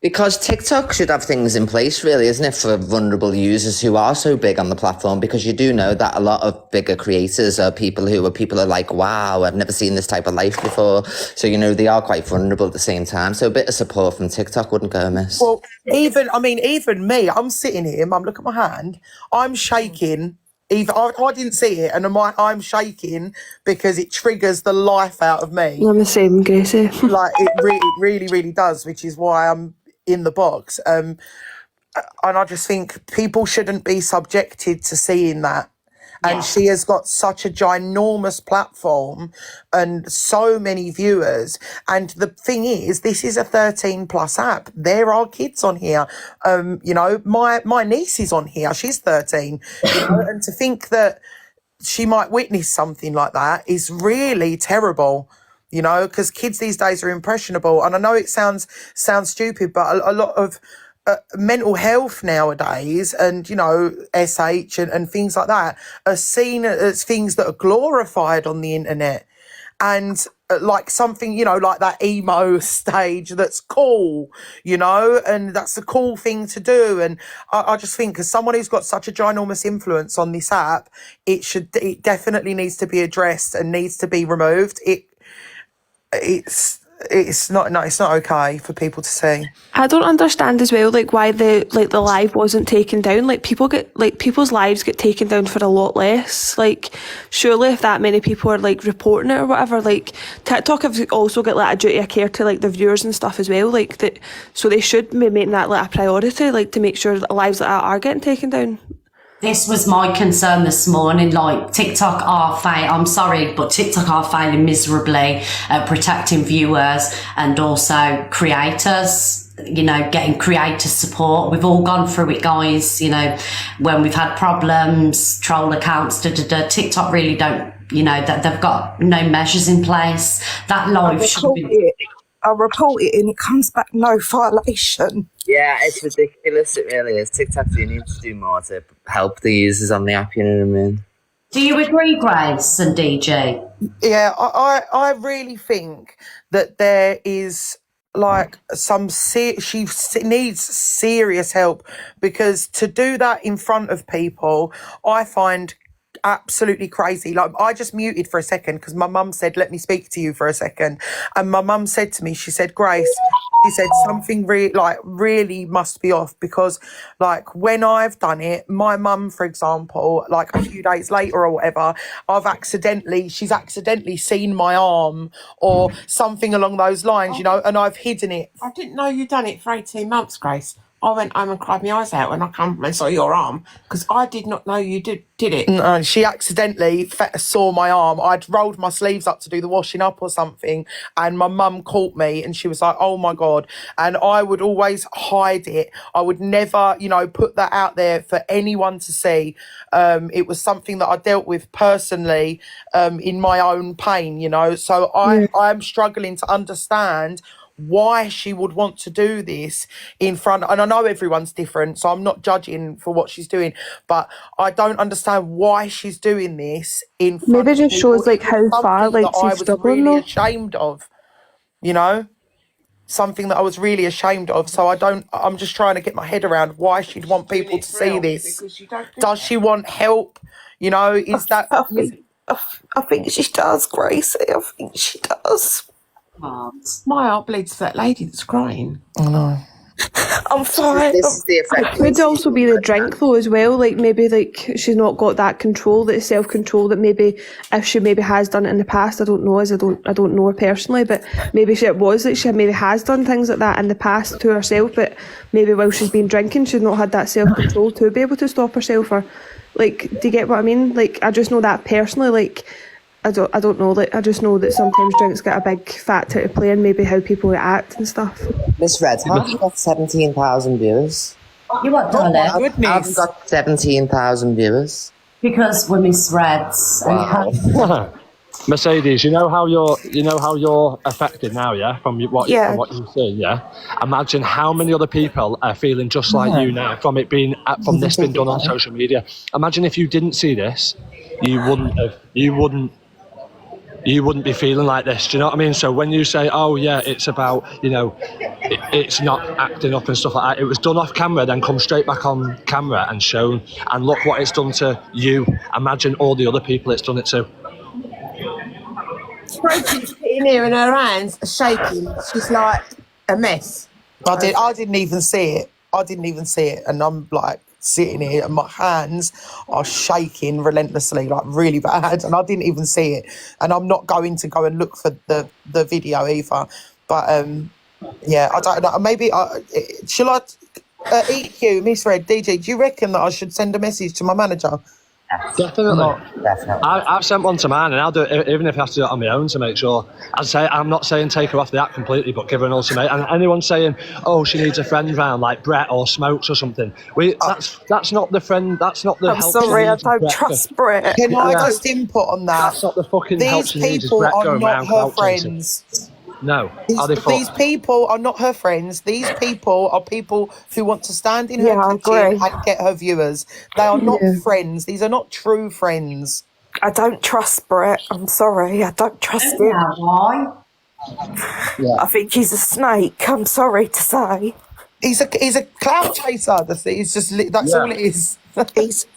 Because TikTok should have things in place, really, isn't it, for vulnerable users who are so big on the platform? Because you do know that a lot of bigger creators are people are like, wow, I've never seen this type of life before. So, you know, they are quite vulnerable at the same time. So a bit of support from TikTok wouldn't go amiss. Well, even me, I'm sitting here, Mum, look at my hand. I'm shaking. I didn't see it, and I'm shaking because it triggers the life out of me. I'm the same, Gracie. Like, it really, really does, which is why I'm in the box. And I just think people shouldn't be subjected to seeing that. and Yeah. she has got such a ginormous platform and so many viewers. And the thing is, this is a 13 plus app. There are kids on here. You know, my niece is on here. She's 13. You know, and to think that she might witness something like that is really terrible, you know, because kids these days are impressionable. And I know it sounds stupid, but a lot of mental health nowadays and, you know, SH and things like that are seen as things that are glorified on the internet. And like something, you know, like that emo stage that's cool, you know, and that's a cool thing to do. And I just think as someone who's got such a ginormous influence on this app, it definitely needs to be addressed and needs to be removed. It's not okay for people to see. I don't understand as well, like why the live wasn't taken down. Like people's lives get taken down for a lot less. Like surely if that many people are like reporting it or whatever, like TikTok have also got like a duty of care to like the viewers and stuff as well. Like that, so they should be making that like a priority, like to make sure that lives like that are getting taken down. This was my concern this morning, like TikTok I'm sorry, but TikTok are failing miserably at protecting viewers and also creators, you know, getting creator support. We've all gone through it, guys, you know, when we've had problems, troll accounts, TikTok really don't, you know, that they've got no measures in place. That live should be... I report it and it comes back no violation. Yeah, it's ridiculous. It really is. TikTok do need to do more to help the users on the app. You know what I mean? Do you agree, Grace and DJ? Yeah, I really think that there is like she needs serious help, because to do that in front of people, I find absolutely crazy. Like I just muted for a second because my mum said, let me speak to you for a second. And my mum said to me, she said, Grace, she said something really must be off, because like when I've done it, my mum, for example, like a few days later or whatever, she's accidentally seen my arm or something along those lines, you know, and I've hidden it. I didn't know you'd done it for 18 months, Grace. I went home and cried my eyes out when I come and saw your arm, because I did not know you did it. No, she accidentally saw my arm. I'd rolled my sleeves up to do the washing up or something, and my mum caught me and she was like, oh my God. And I would always hide it. I would never, you know, put that out there for anyone to see. It was something that I dealt with personally in my own pain, you know. So I'm struggling to understand why she would want to do this in front, and I know everyone's different, so I'm not judging for what she's doing, but I don't understand why she's doing this in front. Maybe it just shows like how far like she's struggling. I was really ashamed of, you know, something that I was really ashamed of. So I'm just trying to get my head around why she'd want people to see this. Does she want help? You know, is that? I think she does, Gracie. I think she does. My heart bleeds for that lady that's crying. I know. I'm sorry. This is the effect. It could also be the drink though as well. Like maybe like she's not got that control, that self-control that maybe if she maybe has done it in the past. I don't know, as I don't know her personally, but maybe it was that she maybe has done things like that in the past to herself, but maybe while she's been drinking she's not had that self-control to be able to stop herself, or like, do you get what I mean? Like I just know that personally, like I don't know, like I just know that sometimes drinks get a big factor to play in maybe how people act and stuff. Miss Red, how have you got 17,000 viewers? You what, darling? I've got 17,000 viewers. Because we're Miss Reds. Wow. Mercedes, you know how you're affected now, yeah, from what you see, yeah. Imagine how many other people are feeling just like you now from it being from this being done on social media. Imagine if you didn't see this, you wouldn't be feeling like this. Do you know what I mean? So when you say, oh yeah, it's about, you know, it's not acting up and stuff like that, it was done off camera, then come straight back on camera and shown, and look what it's done to you. Imagine all the other people it's done it to. She's sitting here and her hands are shaking. She's like a mess. I didn't even see it. And I'm like sitting here and my hands are shaking relentlessly, like really bad. And I didn't even see it. And I'm not going to go and look for the video either. But yeah, I don't know. Maybe shall I EQ, Miss Red, DJ, do you reckon that I should send a message to my manager? Definitely. Definitely. I've sent one to mine, and I'll do it even if I have to do it on my own to make sure. I'm not saying take her off the app completely, but give her an ultimatum. And anyone saying, "Oh, she needs a friend round like Brett or Smokes or something," that's not the friend. That's not the I'm help. sorry, she I needs, don't Brett. trust Brett. Can I just input on that? That's not the fucking help These she needs. Is people Brett are going not round her clout chasing. friends. No, are they These people are not her friends. These people are people who want to stand in her Yeah, I kitchen agree. and get her viewers. They are not friends. These are not true friends. I don't trust Brett. I'm sorry, I don't trust him. Why? I think he's a snake. I'm sorry to say. He's a clout chaser. That's all it is.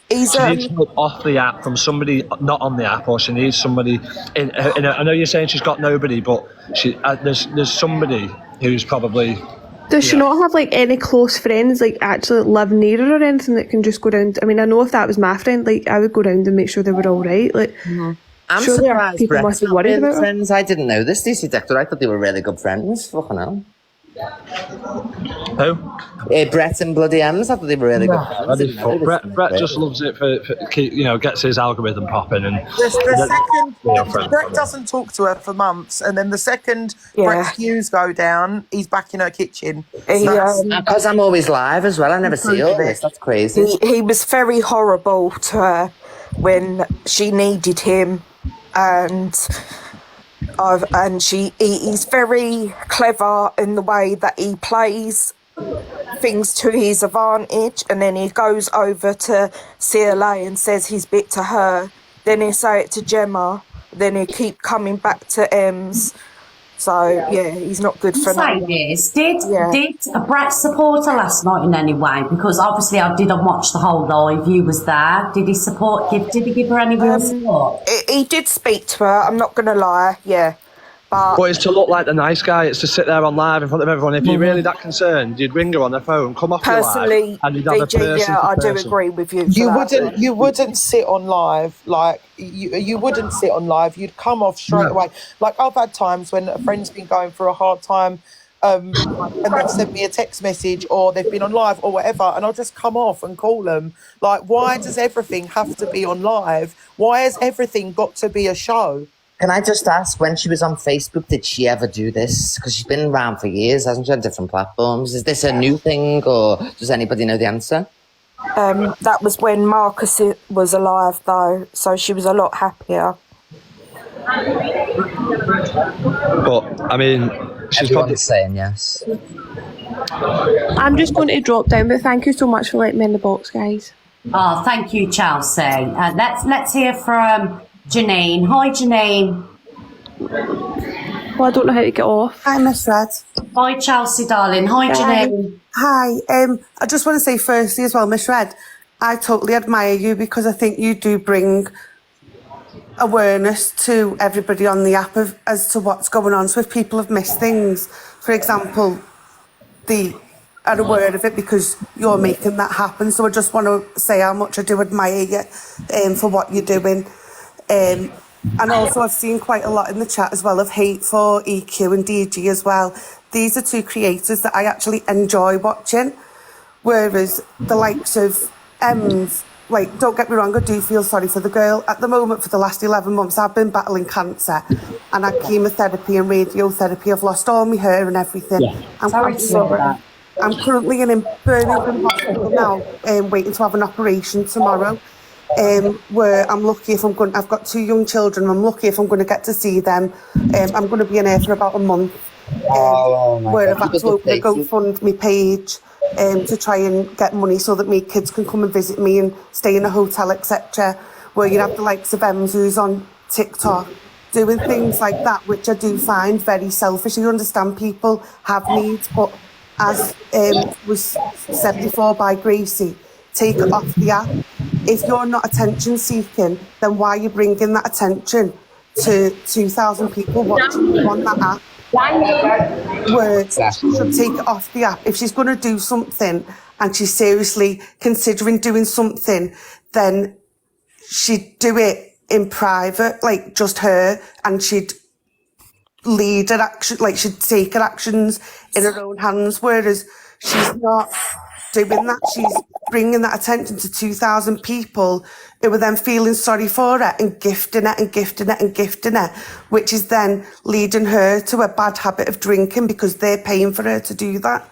He's She needs help off the app from somebody not on the app, or she needs somebody in I know you're saying she's got nobody, but there's somebody who's probably. Does she not have like any close friends, like actually live near her or anything that can just go round? I mean, I know if that was my friend, like I would go round and make sure they were all right. Like, I'm surely surprised people Brett's must be not worried really about her. friends. I didn't know this, DC Dexter. I thought they were really good friends. Fucking hell. Who? Brett and Bloody M's. I thought they were really good friends. I didn't know this. Brett just loves it for gets his algorithm popping and. The second Brett doesn't talk to her for months, and then the second Brett's views go down, he's back in her kitchen. Because I'm always live as well. I never see all this. That's crazy. He was very horrible to her when she needed him, and he's very clever in the way that he plays things to his advantage, and then he goes over to CLA and says his bit to her, then he'll say it to Gemma, then he'll keep coming back to Ems. So yeah, he's not good for nothing. Did Brett support her last night in any way? Because obviously I didn't watch the whole live. You was there. Did he support? Did he give her any real support? He did speak to her. I'm not gonna lie. Yeah. But it's to look like the nice guy. It's to sit there on live in front of everyone. If you're really that concerned, you'd ring her on the phone, come off your live, and you'd have a person. I do agree with you. You wouldn't sit on live like you wouldn't sit on live. You'd come off straight away. Like I've had times when a friend's been going through a hard time, and they've sent me a text message or they've been on live or whatever, and I'll just come off and call them. Like, why does everything have to be on live? Why has everything got to be a show? Can I just ask, when she was on Facebook, did she ever do this? Because she's been around for years, hasn't she, on different platforms? Is this a new thing, or does anybody know the answer? That was when Marcus was alive, though, so she was a lot happier. But, I mean, she's probably saying yes. I'm just going to drop down, but thank you so much for letting me in the box, guys. Oh, thank you, Chelsea. Let's hear from Janine. Hi, Janine. Well, I don't know how to get off. Hi, Miss Red. Hi, Chelsea, darling. Hi, Janine. Hi. I just want to say firstly as well, Miss Red, I totally admire you because I think you do bring awareness to everybody on the app as to what's going on. So if people have missed things, for example, they are aware of it because you're making that happen. So I just want to say how much I do admire you for what you're doing. And also I've seen quite a lot in the chat as well of hate for EQ and DG as well. These are two creators that I actually enjoy watching, whereas the likes of Ems, like, don't get me wrong, I do feel sorry for the girl. At the moment, for the last 11 months, I've been battling cancer and had chemotherapy and radiotherapy. I've lost all my hair and everything. Yeah. I'm currently in Birmingham Hospital now, waiting to have an operation tomorrow. Where I'm lucky if I've got 2 young children, I'm lucky if I'm going to get to see them. I'm going to be in here for about a month. Where I've had to open a GoFundMe page to try and get money so that my kids can come and visit me and stay in a hotel, etc. Where you have the likes of Ems who's on TikTok doing things like that, which I do find very selfish. You understand people have needs, but as was said before by Gracie, take it off the app. If you're not attention seeking, then why are you bringing that attention to 2,000 people watching you on that app? Where she should take it off the app. If she's going to do something and she's seriously considering doing something, then she'd do it in private, like just her, and she'd lead her action, like she'd take her actions in her own hands, whereas she's not doing that. She's bringing that attention to 2,000 people who are then feeling sorry for her and gifting it and gifting it and gifting it, which is then leading her to a bad habit of drinking because they're paying for her to do that.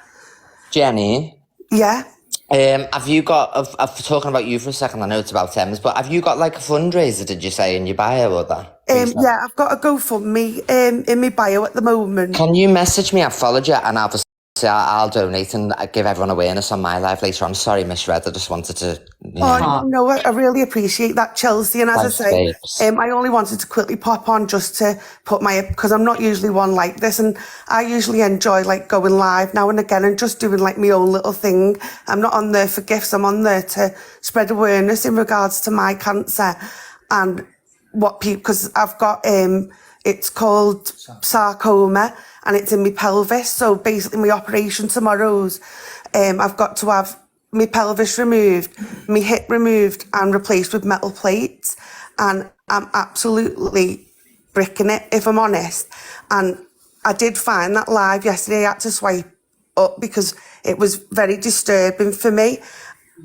Jenny, Yeah. have you got, of talking about you for a second, I know it's about Thames, but have you got like a fundraiser, did you say, in your bio or that? Yeah, I've got a GoFundMe in my bio at the moment. Can you message me? I've followed you, and obviously I'll donate and give everyone awareness on my live later on. Sorry, Miss Red, I just wanted to... Oh, no, I really appreciate that, Chelsea. And as Thanks, I say, babes. I only wanted to quickly pop on just to put because I'm not usually one like this, and I usually enjoy like going live now and again and just doing like my own little thing. I'm not on there for gifts. I'm on there to spread awareness in regards to my cancer and what people, because I've got, it's called sarcoma and it's in my pelvis. So basically my operation tomorrow's, I've got to have my pelvis removed, my hip removed and replaced with metal plates. And I'm absolutely bricking it, if I'm honest. And I did find that live yesterday. I had to swipe up because it was very disturbing for me.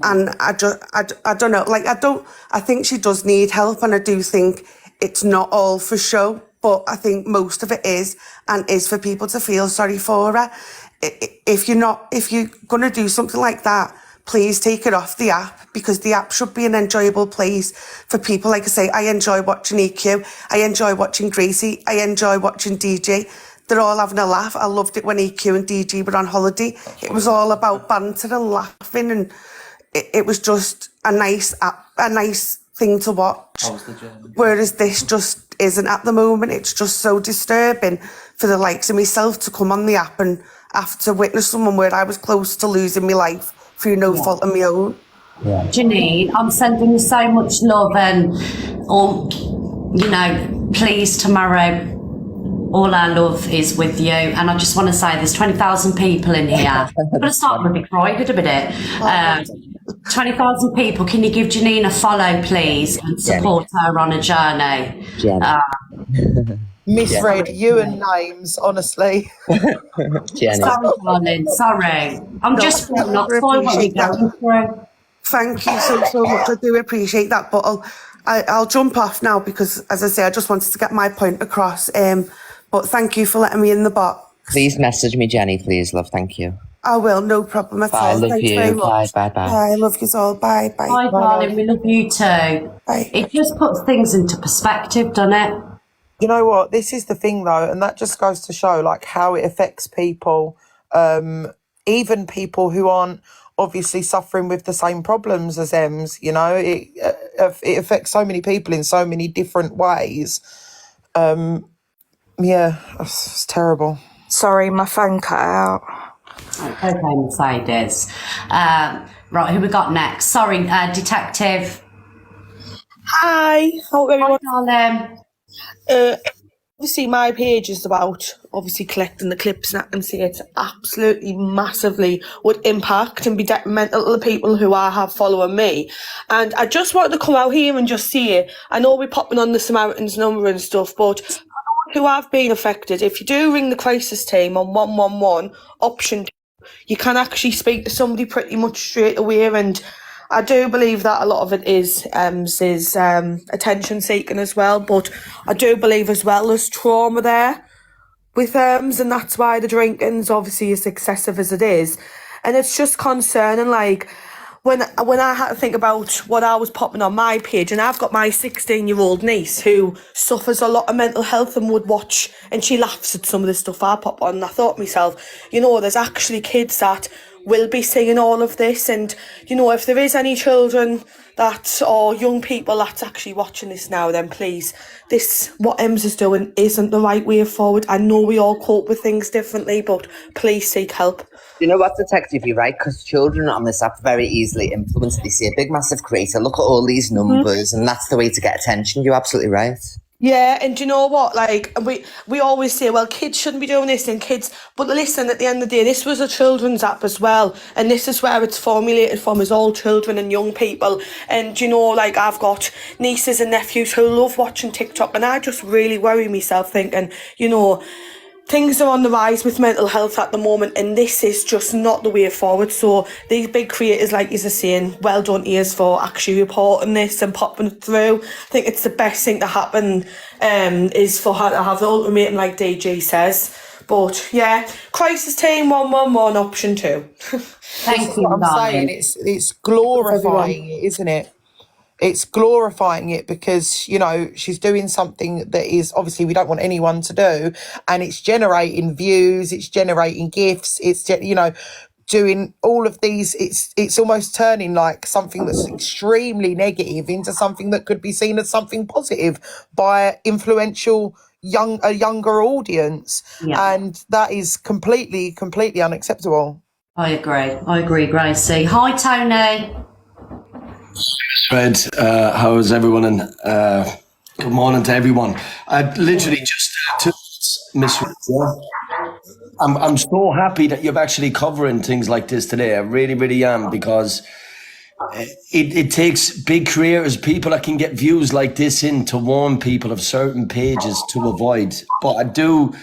And I don't know, like, I think she does need help, and I do think it's not all for show, but I think most of it is, and is for people to feel sorry for her. If you're going to do something like that, please take it off the app, because the app should be an enjoyable place for people. Like I say, I enjoy watching EQ, I enjoy watching Gracie, I enjoy watching DJ. They're all having a laugh. I loved it when EQ and DJ were on holiday. It was all about banter and laughing, and it was just a nice thing to watch. Whereas this just isn't at the moment. It's just so disturbing for the likes of myself to come on the app and have to witness someone where I was close to losing my life through no fault of my own. Janine, I'm sending you so much love, and please, tomorrow all our love is with you. And I just want to say there's 20,000 people in here. I'm going to start with a cry a minute. 20,000 people. Can you give Janine a follow, please, and support her on a journey? Miss Red, you and names, honestly. Jenny. Sorry, darling. Sorry. I'm just not spoiled what you're going through. Thank you so much. I do appreciate that, but I'll jump off now because, as I say, I just wanted to get my point across. But thank you for letting me in the box. Please message me, Jenny, please, love. Thank you. I will, no problem at all. I love Thanks you. very much. Bye. I love you all. Bye. Bye, darling. We love you too. Bye. It just puts things into perspective, doesn't it? You know what? This is the thing, though, and that just goes to show like how it affects people, even people who aren't obviously suffering with the same problems as Ems. You know, it affects so many people in so many different ways. Yeah, it's terrible. Sorry, my phone cut out. Okay, Mercedes. Right, who we got next? Sorry, Detective. Hi, hope everyone. Hi, darling. Obviously, my page is about obviously collecting the clips, and I can see it absolutely massively would impact and be detrimental to the people who I have following me. And I just wanted to come out here and just see it. I know we're popping on the Samaritan's number and stuff, but who have been affected, if you do ring the crisis team on 111 option 2, you can actually speak to somebody pretty much straight away. And I do believe that a lot of it is attention seeking as well, but I do believe as well there's trauma there with and that's why the drinking's obviously as excessive as it is. And it's just concerning, like when I had to think about what I was popping on my page, and I've got my 16-year-old niece who suffers a lot of mental health and would watch, and she laughs at some of the stuff I pop on, and I thought to myself, you know, there's actually kids that will be seeing all of this, and you know, if there is any children that or young people that's actually watching this now, then please, this what Ems is doing isn't the right way forward. I know we all cope with things differently, but please seek help. You know what, Detective, you're right, because children on this app very easily influenced. They see a big massive creator, look at all these numbers, and that's the way to get attention. You're absolutely right. Yeah, and do you know what? Like, we always say, well, kids shouldn't be doing this, and kids. But listen, at the end of the day, this was a children's app as well, and this is where it's formulated from, is all children and young people. And you know, like, I've got nieces and nephews who love watching TikTok, and I just really worry myself thinking, you know, things are on the rise with mental health at the moment, and this is just not the way forward. So these big creators, like you are saying, well done to us for actually reporting this and popping it through. I think it's the best thing to happen, is for her to have the ultimatum, like DG says. But yeah, crisis team 111 option 2. Thank This is you, what I'm saying. darling. It's glorifying it, isn't it? It's glorifying it because, you know, she's doing something that is obviously we don't want anyone to do, and it's generating views, it's generating gifts, you know, doing all of these. It's almost turning like something that's extremely negative into something that could be seen as something positive by a younger audience, Yeah, and that is completely unacceptable. I agree, Gracie. Hi, Tony. Fred, how is everyone? And good morning to everyone. I literally just to Miss. I'm so happy that you're actually covering things like this today. I really, really am, because it takes big creators, people that can get views like this in, to warn people of certain pages to avoid. But I do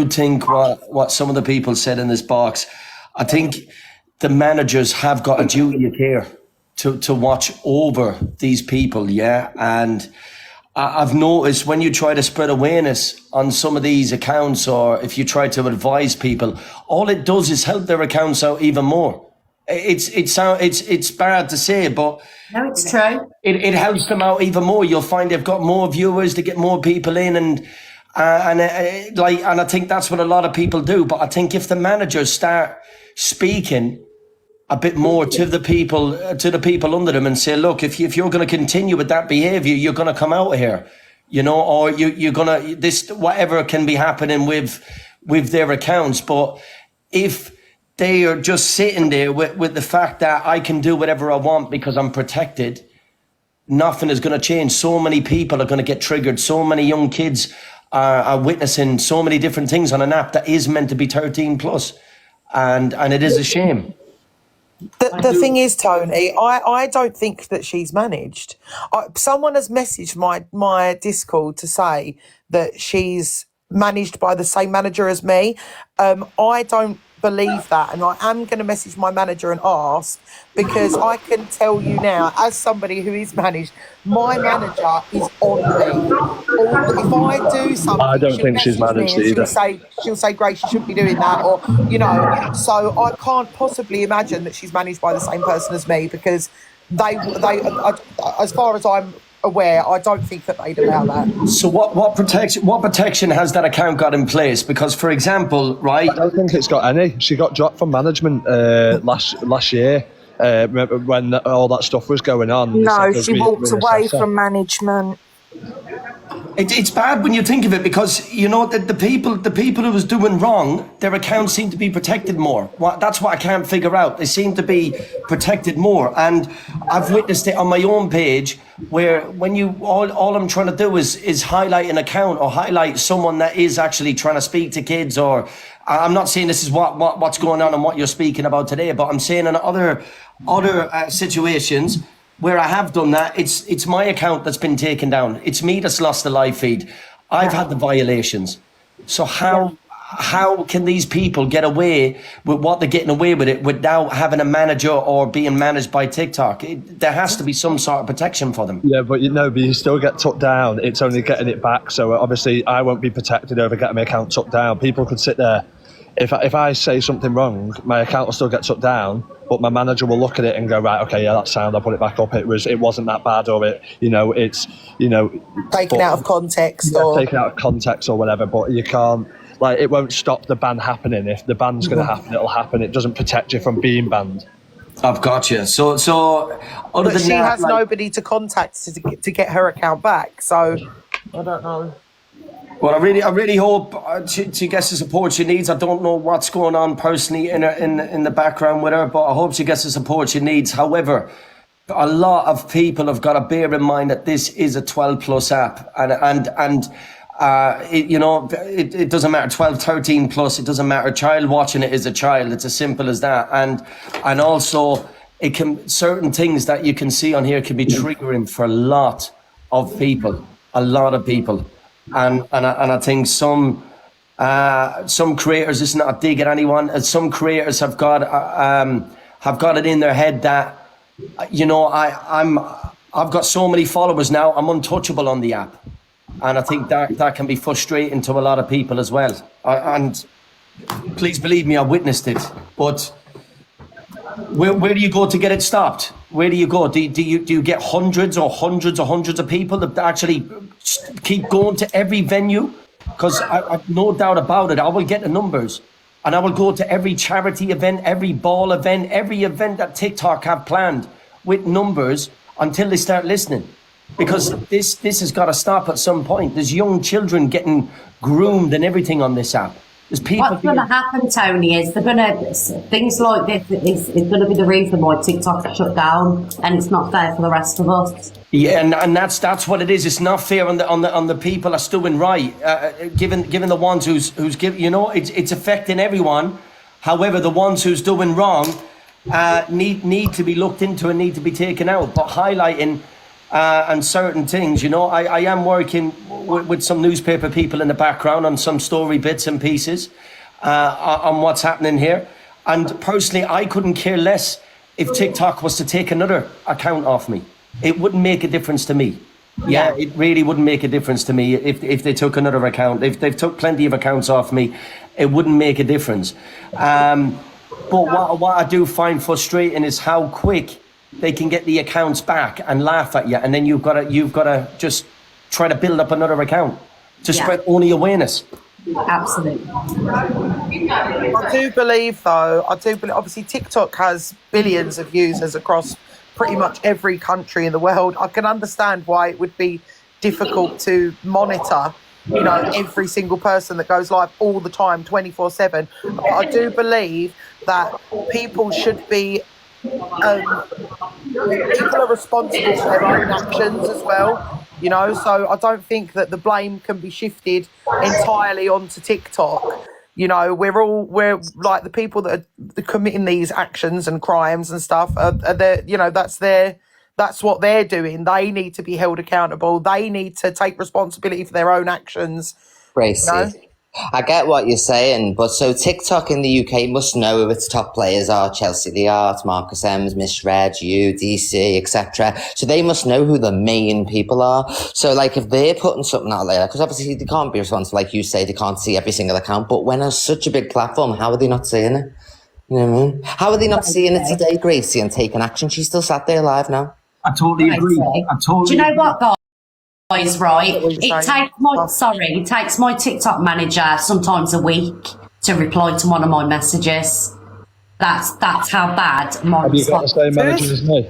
think what some of the people said in this box. I think the managers have got a duty of care to watch over these people, yeah. And I've noticed when you try to spread awareness on some of these accounts, or if you try to advise people, all it does is help their accounts out even more. It's bad to say, but No, it's true. it helps them out even more. You'll find they've got more viewers, they get more people in, and I think that's what a lot of people do. But I think if the managers start speaking a bit more to the people under them and say, look, if you're going to continue with that behavior, you're going to come out here, you know, or you're going to, this, whatever can be happening with their accounts. But if they are just sitting there with the fact that I can do whatever I want because I'm protected, nothing is going to change. So many people are going to get triggered. So many young kids are witnessing so many different things on an app that is meant to be 13 plus. And it is a shame. The thing is, Tony, I don't think that she's managed. Someone has messaged my Discord to say that she's managed by the same manager as me. I don't believe that, and I am going to message my manager and ask, because I can tell you now, as somebody who is managed, my manager is on me. If I do something, I don't think she's managed either. She'll say, Grace, you shouldn't be doing that, or, you know. So I can't possibly imagine that she's managed by the same person as me, because they as far as I'm aware, I don't think that they'd allow that. So what protection has that account got in place? Because, for example, right, I don't think it's got any. She got dropped from management last year. Remember when all that stuff was going on? No, she walked away from management. It's bad when you think of it, because you know that the people who was doing wrong, their accounts seem to be protected more. That's what I can't figure out. They seem to be protected more, and I've witnessed it on my own page, where when you all I'm trying to do is highlight an account or highlight someone that is actually trying to speak to kids. Or I'm not saying this is what's going on and what you're speaking about today, but I'm saying in other situations where I have done that, it's my account that's been taken down. It's me that's lost the live feed. I've had the violations. So how can these people get away with what they're getting away with it without having a manager or being managed by TikTok? There has to be some sort of protection for them. Yeah, but you still get took down. It's only getting it back. So obviously I won't be protected over getting my account took down. People could sit there. If I say something wrong, my account will still get took down, but my manager will look at it and go, right, okay, yeah, that's sound. I'll put it back up. It wasn't that bad, or it's taken out of context, taken out of context or whatever. But you can't, like, it won't stop the ban happening. If the ban's going to happen, it'll happen. It doesn't protect you from being banned. I've got you. So other but than she that, has nobody to contact to get her account back. So I don't know. Well, I really hope she gets the support she needs. I don't know what's going on personally in the background with her, but I hope she gets the support she needs. However, a lot of people have got to bear in mind that this is a 12+ app, and it doesn't matter 12, 13 plus. It doesn't matter. A child watching it is a child. It's as simple as that. And also, certain things that you can see on here can be triggering for a lot of people. And I think some Some creators, this is not a dig at anyone, some creators have got it in their head that, you know, I've got so many followers now, I'm untouchable on the app. And I think that can be frustrating to a lot of people as well. And please believe me, I witnessed it. But where do you go to get it stopped? Where do you go? Do you get hundreds of people that actually keep going to every venue? Because I've no doubt about it, I will get the numbers. And I will go to every charity event, every ball event, every event that TikTok have planned with numbers until they start listening. Because this has got to stop at some point. There's young children getting groomed and everything on this app. There's people. What's going to happen, Tony, is they're going to things like this is going to be the reason why TikTok shut down, and it's not fair for the rest of us. Yeah, and that's what it is. It's not fair on the people that's doing right. Given the ones who's giving, you know, it's affecting everyone. However, the ones who's doing wrong need to be looked into and need to be taken out. But highlighting. And certain things, you know, I am working with some newspaper people in the background on some story bits and pieces on what's happening here. And personally, I couldn't care less if TikTok was to take another account off me. It wouldn't make a difference to me. Yeah, it really wouldn't make a difference to me if they took another account. If they've took plenty of accounts off me, it wouldn't make a difference. But what I do find frustrating is how quick they can get the accounts back and laugh at you, and then you've got to just try to build up another account to spread only awareness. Absolutely. I do believe, obviously TikTok has billions of users across pretty much every country in the world. I can understand why it would be difficult to monitor, you know, every single person that goes live all the time, 24/7. But I do believe that people should be people are responsible for their own actions as well, you know, so I don't think that the blame can be shifted entirely onto TikTok. You know, we're like the people that are committing these actions and crimes and stuff are there, you know, that's what they're doing. They need to be held accountable. They need to take responsibility for their own actions. Gracie, you know? I get what you're saying, but so TikTok in the UK must know who its top players are: Chelsea Liart, Marcus Ems, Miss Red, you, DC, etc. So they must know who the main people are. So like if they're putting something out there, because obviously they can't be responsible, like you say, they can't see every single account, but when it's such a big platform, how are they not seeing it? You know what I mean? How are they not seeing it today, Gracie, and taking action? She's still sat there live now. I totally agree. Do you know what, guys? Right, it takes my TikTok manager sometimes a week to reply to one of my messages. That's how bad my Have you got the same manager as me?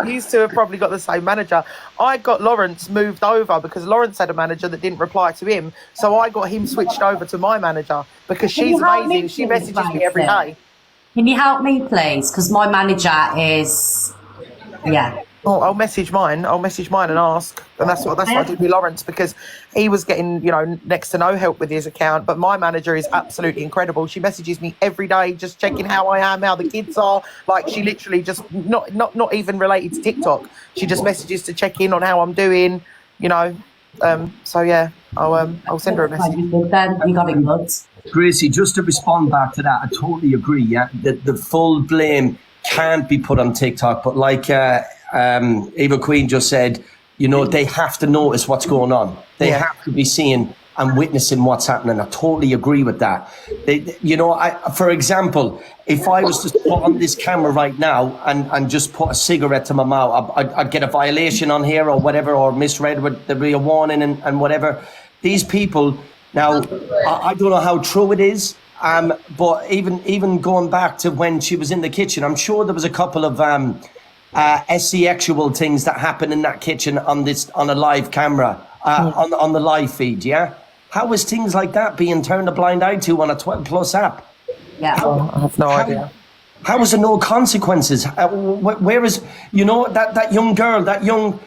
You used to have probably got the same manager. I got Lawrence moved over because Lawrence had a manager that didn't reply to him, so I got him switched over to my manager because she's amazing. She messages me every day. Can you help me, please? Because my manager is, Oh, I'll message mine and ask, and that's what I did with Lawrence because he was getting, you know, next to no help with his account. But my manager is absolutely incredible. She messages me every day, just checking how I am, how the kids are. Like she literally just not even related to TikTok. She just messages to check in on how I'm doing, you know. So yeah, I'll send her a message. You got it good. Gracie, just to respond back to that, I totally agree. Yeah, the full blame can't be put on TikTok, but like Eva Queen just said, you know, they have to notice what's going on. They have to be seeing and witnessing what's happening. I totally agree with that. You know, for example, if I was to put on this camera right now and just put a cigarette to my mouth, I'd get a violation on here or whatever, or misread, there'd be a warning and whatever. These people, now, I don't know how true it is, but even going back to when she was in the kitchen, I'm sure there was a couple of sexual things that happen in that kitchen on a live camera, on the live feed. Yeah, how is things like that being turned a blind eye to on a 12+ app? Yeah, I have no idea. How is there no consequences? Where is, you know, that young girl, that young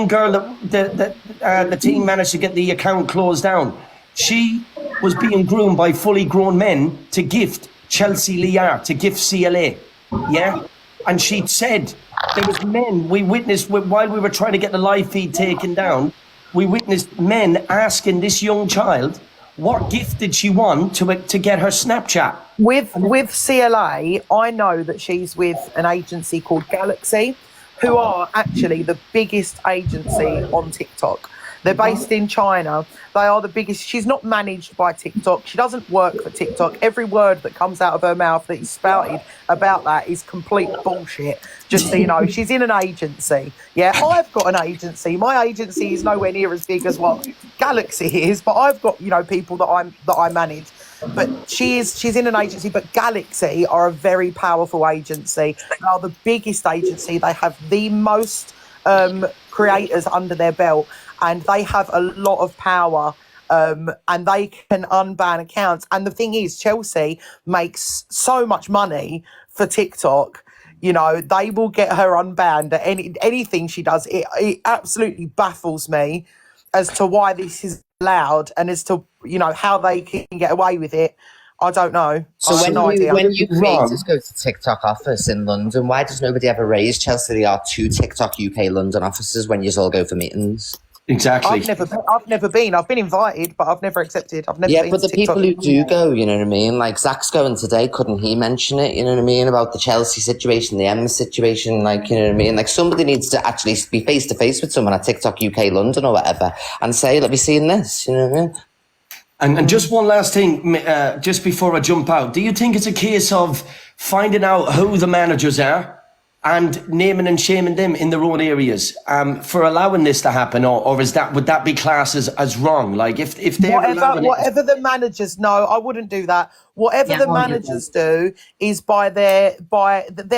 girl that the team managed to get the account closed down? She was being groomed by fully grown men to gift Chelsea Liart, to gift CLA. Yeah, and she said. There was men, we witnessed, while we were trying to get the live feed taken down, we witnessed men asking this young child what gift did she want to get her Snapchat? With CLA, I know that she's with an agency called Galaxy, who are actually the biggest agency on TikTok. They're based in China. They are the biggest. She's not managed by TikTok. She doesn't work for TikTok. Every word that comes out of her mouth that is spouted about that is complete bullshit. Just so you know, she's in an agency. Yeah, I've got an agency. My agency is nowhere near as big as what Galaxy is, but I've got, you know, people that I manage. But she's in an agency, but Galaxy are a very powerful agency. They are the biggest agency. They have the most creators under their belt, and they have a lot of power, and they can unban accounts. And the thing is, Chelsea makes so much money for TikTok. You know, they will get her unbanned at anything she does. It absolutely baffles me as to why this is allowed, and as to, you know, how they can get away with it. I don't know. So when you creators go to TikTok office in London, why does nobody ever raise Chelsea they are to TikTok UK London offices when you all go for meetings? Exactly. I've never been. I've been invited, but I've never accepted. I've never been but to the people TikTok. who do go, you know what I mean? Like Zach's going today, couldn't he mention it? You know what I mean? About the Chelsea situation, the Emma situation, like, you know what I mean? Like somebody needs to actually be face to face with someone at TikTok UK London or whatever and say, let me see this, you know what I mean? And just one last thing, just before I jump out, do you think it's a case of finding out who the managers are and naming and shaming them in their own areas for allowing this to happen, or would that be classed as wrong? Like if they're whatever the managers know, I wouldn't do that. Whatever the managers do is they're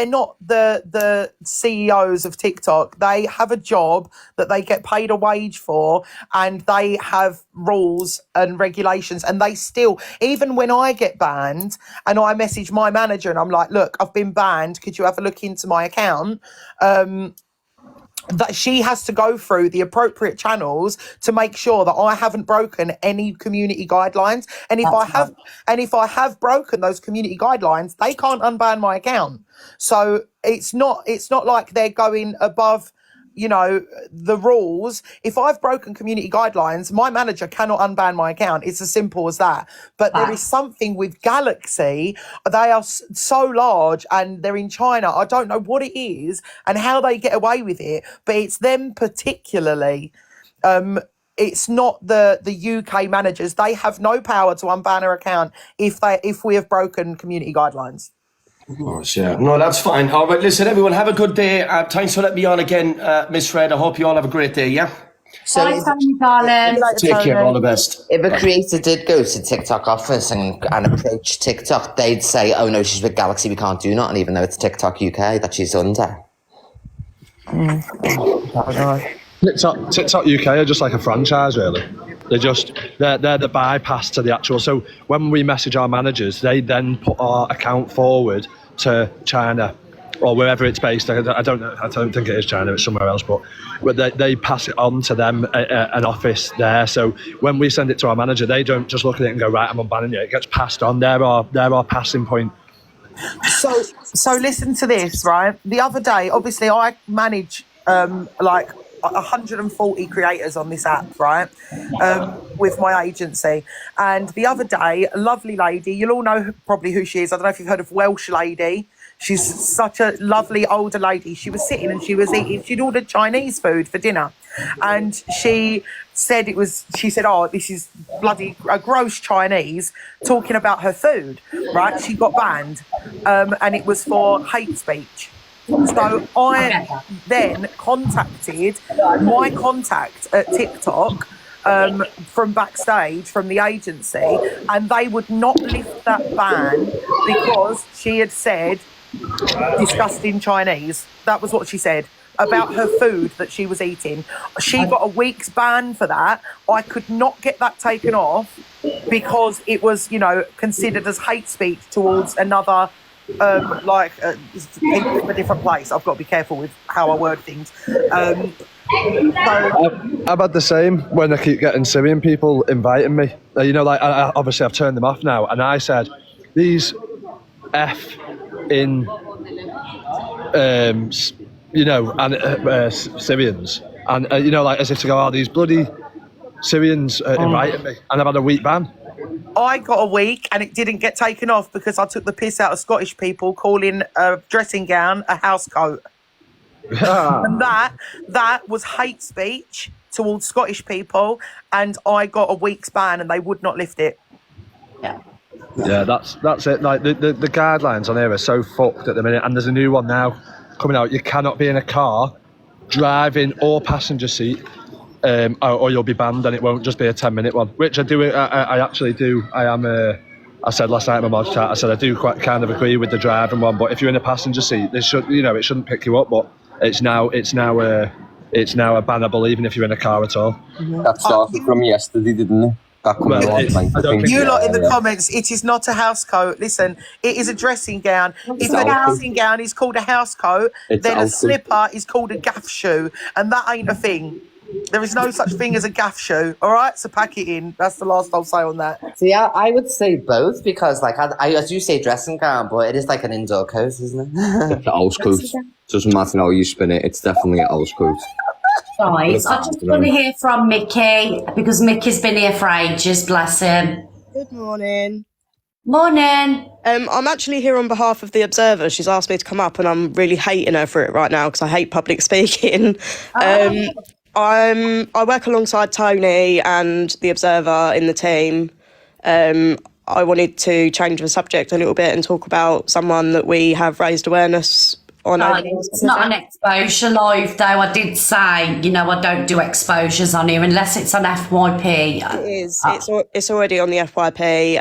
not the CEOs of TikTok. They have a job that they get paid a wage for, and they have rules and regulations, and they still, even when I get banned and I message my manager and I'm like, look, I've been banned, could you have a look into my account? That she has to go through the appropriate channels to make sure that I haven't broken any community guidelines. And if I have broken those community guidelines, they can't unban my account. So it's not like they're going above, you know, the rules. If I've broken community guidelines, my manager cannot unban my account. It's as simple as that. But there is something with Galaxy. They are so large and they're in China. I don't know what it is and how they get away with it, but it's them particularly. It's not the UK managers. They have no power to unban our account if we have broken community guidelines. Of course, yeah. No, that's fine. All right, listen, everyone, have a good day. Thanks for letting me on again, Miss Fred. I hope you all have a great day, yeah? Bye, Tony, darling. Take care, all the best. If a creator did go to TikTok office and approach TikTok, they'd say, oh no, she's with Galaxy, we can't do nothing, even though it's TikTok UK that she's under. TikTok UK are just like a franchise, really. They're the bypass to the actual. So when we message our managers, they then put our account forward to China or wherever it's based. I don't know. I don't think it is China. It's somewhere else. But they pass it on to them, an office there. So when we send it to our manager, they don't just look at it and go, right, I'm unbanning you. It gets passed on. They're our passing point. So listen to this, right? The other day, obviously, I manage like 140 creators on this app, right? With my agency. And the other day, a lovely lady, you'll all know probably who she is. I don't know if you've heard of Welsh Lady. She's such a lovely older lady. She was sitting and she was eating, she'd ordered Chinese food for dinner. And she said, oh, this is bloody gross Chinese, talking about her food, right? She got banned. And it was for hate speech. So I then contacted my contact at TikTok from backstage, from the agency, and they would not lift that ban because she had said disgusting Chinese. That was what she said about her food that she was eating. She got a week's ban for that. I could not get that taken off because it was, you know, considered as hate speech towards another a different place. I've got to be careful with how I word things. I've had the same when I keep getting Syrian people inviting me. You know, like obviously I've turned them off now, and I said these in you know, and Syrians, and you know, like as if to go, oh, these bloody Syrians inviting me, and I've had a week ban. I got a week and it didn't get taken off because I took the piss out of Scottish people calling a dressing gown a house coat. And that was hate speech towards Scottish people, and I got a week's ban and they would not lift it. Yeah, that's it. Like the guidelines on here are so fucked at the minute, and there's a new one now coming out. You cannot be in a car, driving or passenger seat, or you'll be banned, and it won't just be a 10-minute one. Which I do. I actually do. I said last night in my mod chat. I said I do quite kind of agree with the driving one, but if you're in a passenger seat, it shouldn't pick you up. But it's now a bannable even if you're in a car at all. That started from yesterday, didn't it? You lot in the comments, it is not a house coat. Listen, it is a dressing gown. If a dressing gown is called a house coat, then a slipper is called a gaff shoe, and that ain't a thing. There is no such thing as a gaff shoe. All right, so pack it in. That's the last I'll say on that. See, I would say both because, like, I do say dressing gown, but it is like an indoor coat, isn't it? It's an house coat. Doesn't matter how you spin it. It's definitely a house coat. Guys, I just want to hear from Mickey because Mickey's been here for ages, bless him. Good morning. Morning. I'm actually here on behalf of the Observer. She's asked me to come up and I'm really hating her for it right now because I hate public speaking. I work alongside Tony and the Observer in the team. I wanted to change the subject a little bit and talk about someone that we have raised awareness on. It's not an exposure live though. I did say, I don't do exposures on here unless it's on FYP. It is. It's already on the FYP.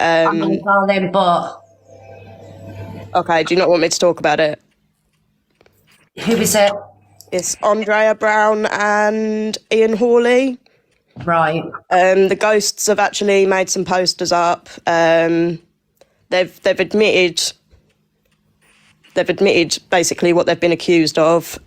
Darling, but okay, do you not want me to talk about it? Who is it? It's Andrea Brown and Ian Hawley. Right. The Ghosts have actually made some posters up. They've admitted basically what they've been accused of.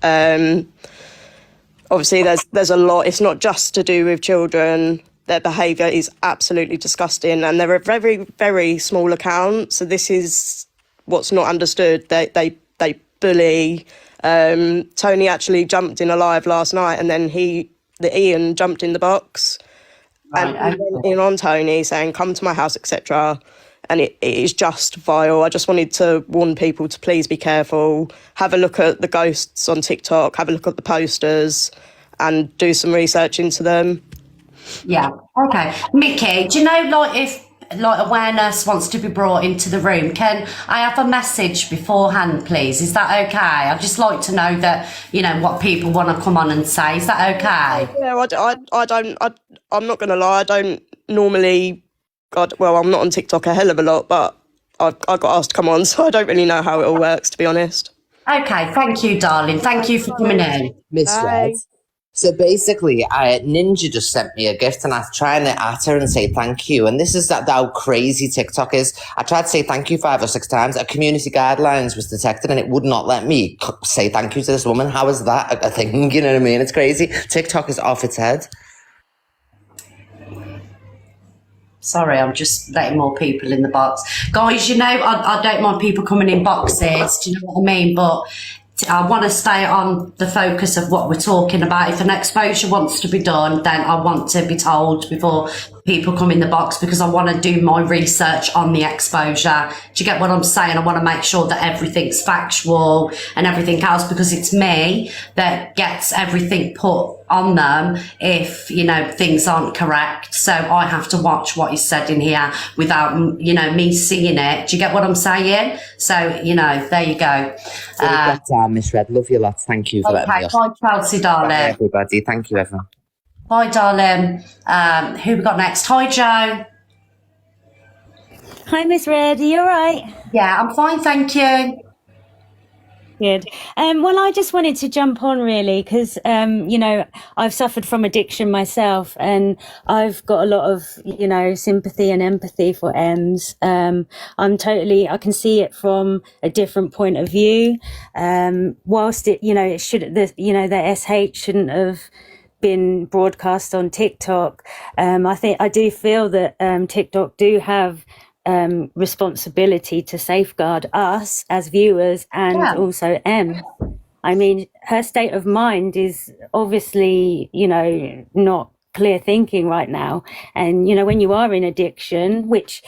Obviously, there's a lot. It's not just to do with children. Their behaviour is absolutely disgusting, and they're a very, very small account. So this is what's not understood. They bully. Tony actually jumped in a live last night, and then Ian jumped in the box and went in on Tony saying, "Come to my house," etc. And it is just vile. I just wanted to warn people to please be careful. Have a look at the Ghosts on TikTok. Have a look at the posters, and do some research into them. Yeah. Okay. Mickey, do you know, if awareness wants to be brought into the room, can I have a message beforehand, please? Is that okay? I'd just like to know that, what people want to come on and say. Is that okay? Yeah, I'm not going to lie. I don't normally, I'm not on TikTok a hell of a lot, but I got asked to come on, so I don't really know how it all works, to be honest. Okay. Thank you, darling. Thank you for coming in. Miss Red. So basically, Ninja just sent me a gift and I was trying to at her and say thank you. And this is how crazy TikTok is. I tried to say thank you 5 or 6 times. A community guidelines was detected and it would not let me say thank you to this woman. How is that a thing? You know what I mean? It's crazy. TikTok is off its head. Sorry, I'm just letting more people in the box. Guys, I don't mind people coming in boxes. Do you know what I mean? But I want to stay on the focus of what we're talking about. If an exposure wants to be done, then I want to be told before people come in the box because I want to do my research on the exposure. Do you get what I'm saying? I want to make sure that everything's factual and everything else because it's me that gets everything put on them if, things aren't correct. So I have to watch what is said in here without, me seeing it. Do you get what I'm saying? So, there you go. Miss Red, love you lots. Thank you for letting me Bye, Chelsea, darling. Bye, everybody. Thank you, everyone. Bye, darling. Who we got next? Hi, Joe. Hi, Miss Red. Are you all right? Yeah, I'm fine, thank you. Good. Well, I just wanted to jump on really because, I've suffered from addiction myself and I've got a lot of, sympathy and empathy for Ems. I can see it from a different point of view. Whilst it, the SH shouldn't have been broadcast on TikTok. I do feel that TikTok do have responsibility to safeguard us as viewers and also I mean, her state of mind is obviously, not clear thinking right now. And, you know, when you are in addiction, which,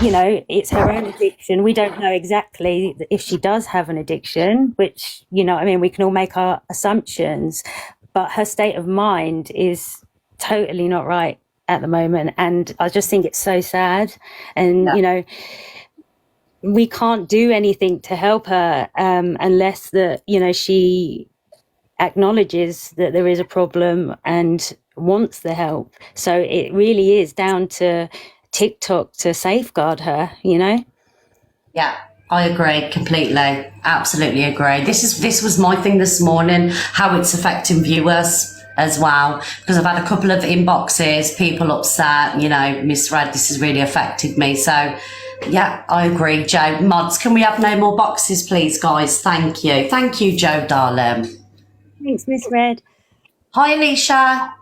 you know, it's her own addiction, we don't know exactly if she does have an addiction, which, you know, I mean, we can all make our assumptions, but her state of mind is totally not right at the moment. And I just think it's so sad. And, you know, we can't do anything to help her unless that, you know, she acknowledges that there is a problem and wants the help. So it really is down to TikTok to safeguard her, you know? Yeah, I agree completely. Absolutely agree. This was my thing this morning, how it's affecting viewers as well, because I've had a couple of inboxes, people upset, you know, misread, this has really affected me. So yeah, I agree, Joe. Mods, can we have no more boxes, please, guys? Thank you. Thank you, Joe, darling. Thanks, Miss Red. Hi, Alicia.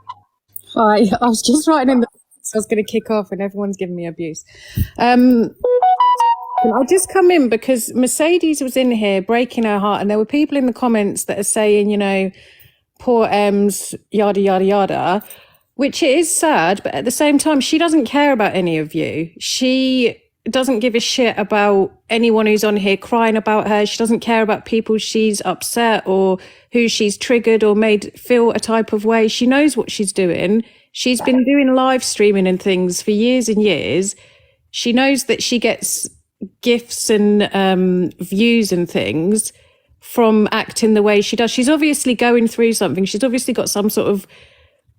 Hi, I was just writing in the so I was going to kick off and everyone's giving me abuse. I just come in because Mercedes was in here breaking her heart, and there were people in the comments that are saying, you know, poor Ems, yada, yada, yada, which it is sad, but at the same time, she doesn't care about any of you. She doesn't give a shit about anyone who's on here crying about her. She doesn't care about people she's upset or who she's triggered or made feel a type of way. She knows what she's doing. She's been doing live streaming and things for years and years. She knows that she gets gifts and views and things from acting the way she does. She's obviously going through something. She's obviously got some sort of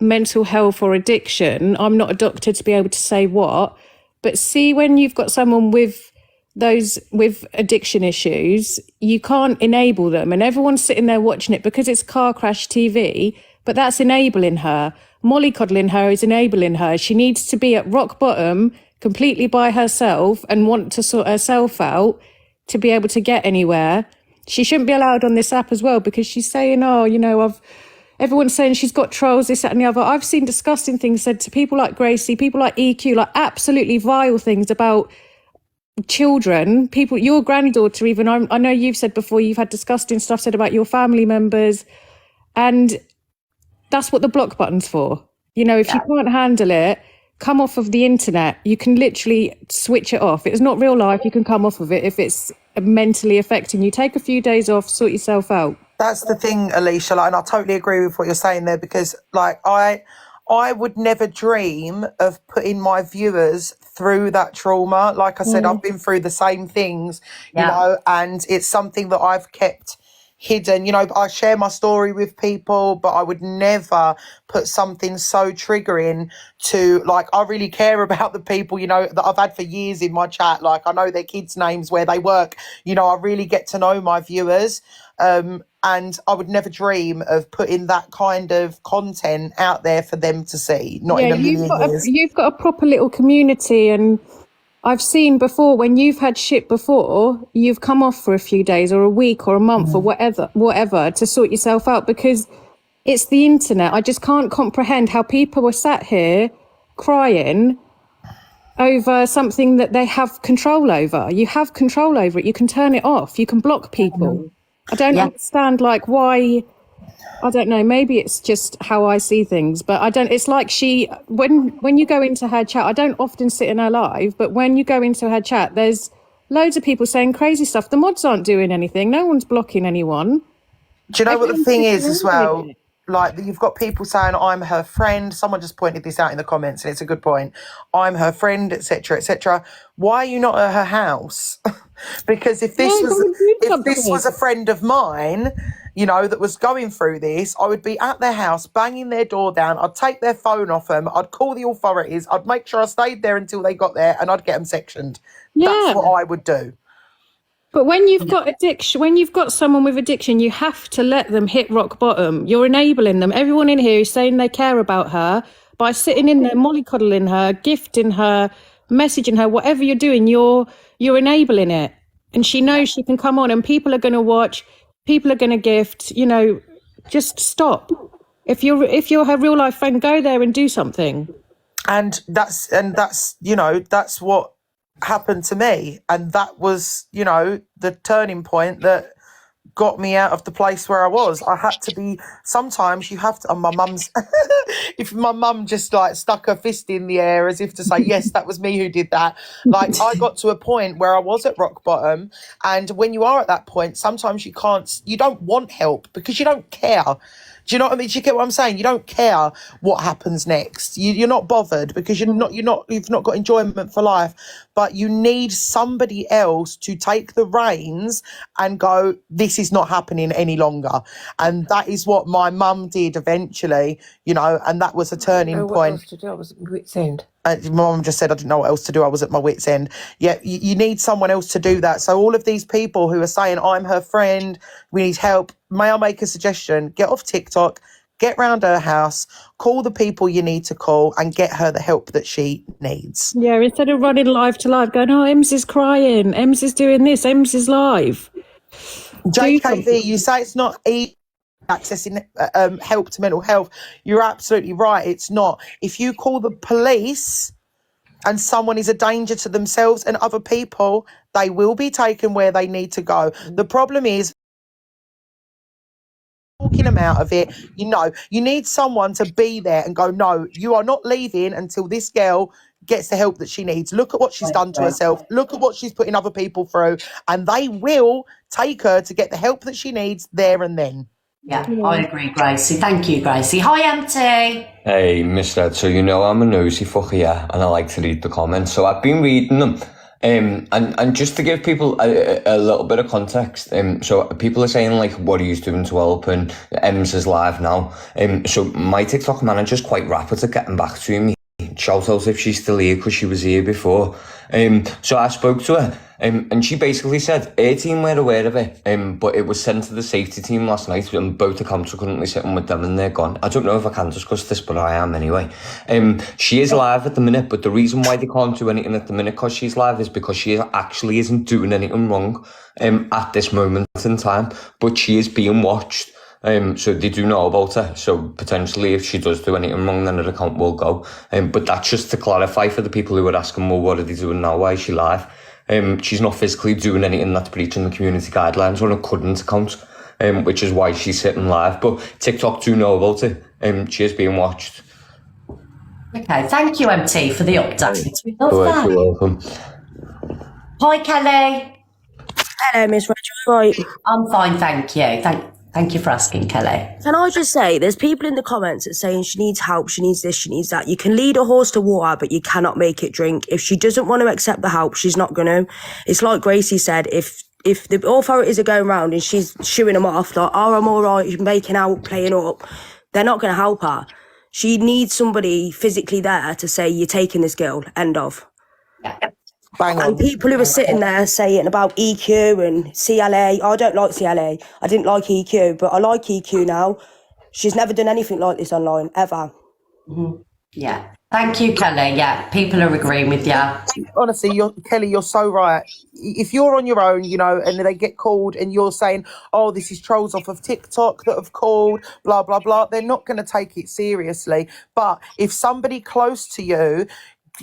mental health or addiction. I'm not a doctor to be able to say what. But see, when you've got someone with addiction issues, you can't enable them. And everyone's sitting there watching it because it's car crash TV, but that's enabling her. Mollycoddling her is enabling her. She needs to be at rock bottom, completely by herself, and want to sort herself out to be able to get anywhere. She shouldn't be allowed on this app as well, because she's saying, oh, you know, everyone's saying she's got trolls, this, that and the other. I've seen disgusting things said to people like Gracie, people like EQ, like absolutely vile things about children, people, your granddaughter even. I know you've said before you've had disgusting stuff said about your family members, and that's what the block button's for. You know, if you can't handle it, come off of the internet. You can literally switch it off. It's not real life. You can come off of it if it's mentally affecting you. Take a few days off, sort yourself out. That's the thing, Alicia, like, and I totally agree with what you're saying there, because like I would never dream of putting my viewers through that trauma. Like I said, I've been through the same things, you know, and it's something that I've kept hidden. You know, I share my story with people, but I would never put something so triggering to, like, I really care about the people, you know, that I've had for years in my chat. Like, I know their kids' names, where they work, you know, I really get to know my viewers. And I would never dream of putting that kind of content out there for them to see. Not in a million years. You've got a proper little community, and I've seen before when you've had shit before, you've come off for a few days or a week or a month or whatever to sort yourself out, because it's the internet. I just can't comprehend how people were sat here crying over something that they have control over. You have control over it. You can turn it off. You can block people. I don't understand, like, why. I don't know, maybe it's just how I see things, but I don't, it's like when you go into her chat, I don't often sit in her live, but when you go into her chat, there's loads of people saying crazy stuff. The mods aren't doing anything. No one's blocking anyone. Do you know what the thing is as well? Like, you've got people saying, I'm her friend. Someone just pointed this out in the comments, and it's a good point. I'm her friend, etc., etc. Why are you not at her house? Because if this was a friend of mine, you know, that was going through this, I would be at their house, banging their door down. I'd take their phone off them. I'd call the authorities. I'd make sure I stayed there until they got there, and I'd get them sectioned. That's what I would do. But when you've got addiction, when you've got someone with addiction, you have to let them hit rock bottom. You're enabling them. Everyone in here is saying they care about her by sitting in there, mollycoddling her, gifting her, messaging her, whatever you're doing, you're enabling it. And she knows she can come on, and people are going to watch, people are going to gift, you know, just stop. If you're her real life friend, go there and do something. And that's you know, that's what happened to me, and that was, you know, the turning point that got me out of the place where I was. I had to be, sometimes you have to, and my mum's, if my mum just like stuck her fist in the air as if to say, yes, that was me who did that. Like I got to a point where I was at rock bottom. And when you are at that point, sometimes you don't want help because you don't care. Do you know what I mean? Do you get what I'm saying? You don't care what happens next. You're not bothered because you've not got enjoyment for life. But you need somebody else to take the reins and go, this is not happening any longer. And that is what my mum did eventually, you know, and that was a turning What point. else to do? I was at wit's end. My mum just said, I didn't know what else to do. I was at my wit's end. Yeah, you need someone else to do that. So all of these people who are saying, I'm her friend, we need help. May I make a suggestion? Get off TikTok, get round her house, call the people you need to call and get her the help that she needs. Yeah, instead of running live to live, going, oh, Ems is crying, Ems is doing this, Ems is live. JKV, you say it's not accessing help to mental health. You're absolutely right. It's not. If you call the police and someone is a danger to themselves and other people, they will be taken where they need to go. The problem is talking them out of it. You know, you need someone to be there and go, no, you are not leaving until this girl gets the help that she needs. Look at what she's done to herself. Look at what she's putting other people through. And they will take her to get the help that she needs there and then. Yeah, I agree, Gracie. Thank you, Gracie. Hi, MT. Hey, Mr. So you know I'm a nosy fucker, yeah, and I like to read the comments. So I've been reading them. And just to give people a little bit of context, so people are saying like, what are you doing to help? And Ems is live now. So my TikTok manager's quite rapid at getting back to me. Shout out if she's still here because she was here before. So I spoke to her, and she basically said her team were aware of it, but it was sent to the safety team last night, and both accounts are currently sitting with them and they're gone. I don't know if I can discuss this, but I am anyway. She is live at the minute, but the reason why they can't do anything at the minute because she's live is because she actually isn't doing anything wrong at this moment in time, but she is being watched. So they do know about her. So potentially if she does do anything wrong, then her account will go. But that's just to clarify for the people who are asking, well, what are they doing now? Why is she live? She's not physically doing anything that's breaching the community guidelines on a couldn't account, which is why she's sitting live. But TikTok do know about it. She is being watched. Okay, thank you, MT, for the update. We love You're that. welcome. Hi, Kelly. Hello, Miss Rachel. Right. I'm fine, thank you. Thank you for asking, Kelly. Can I just say, there's people in the comments that saying she needs help, she needs this, she needs that. You can lead a horse to water, but you cannot make it drink. If she doesn't want to accept the help, she's not going to. It's like Gracie said, if the authorities are going around and she's shooing them off, like, oh, I'm all right, making out, playing up, they're not going to help her. She needs somebody physically there to say, you're taking this girl, end of. Yeah. Bang on. And people who are sitting there saying about EQ and CLA, I don't like CLA. I didn't like EQ, but I like EQ now. She's never done anything like this online, ever. Mm-hmm. Yeah. Thank you, Kelly. Yeah, people are agreeing with you. Honestly, Kelly, you're so right. If you're on your own, you know, and they get called and you're saying, oh, this is trolls off of TikTok that have called, blah, blah, blah, they're not going to take it seriously. But if somebody close to you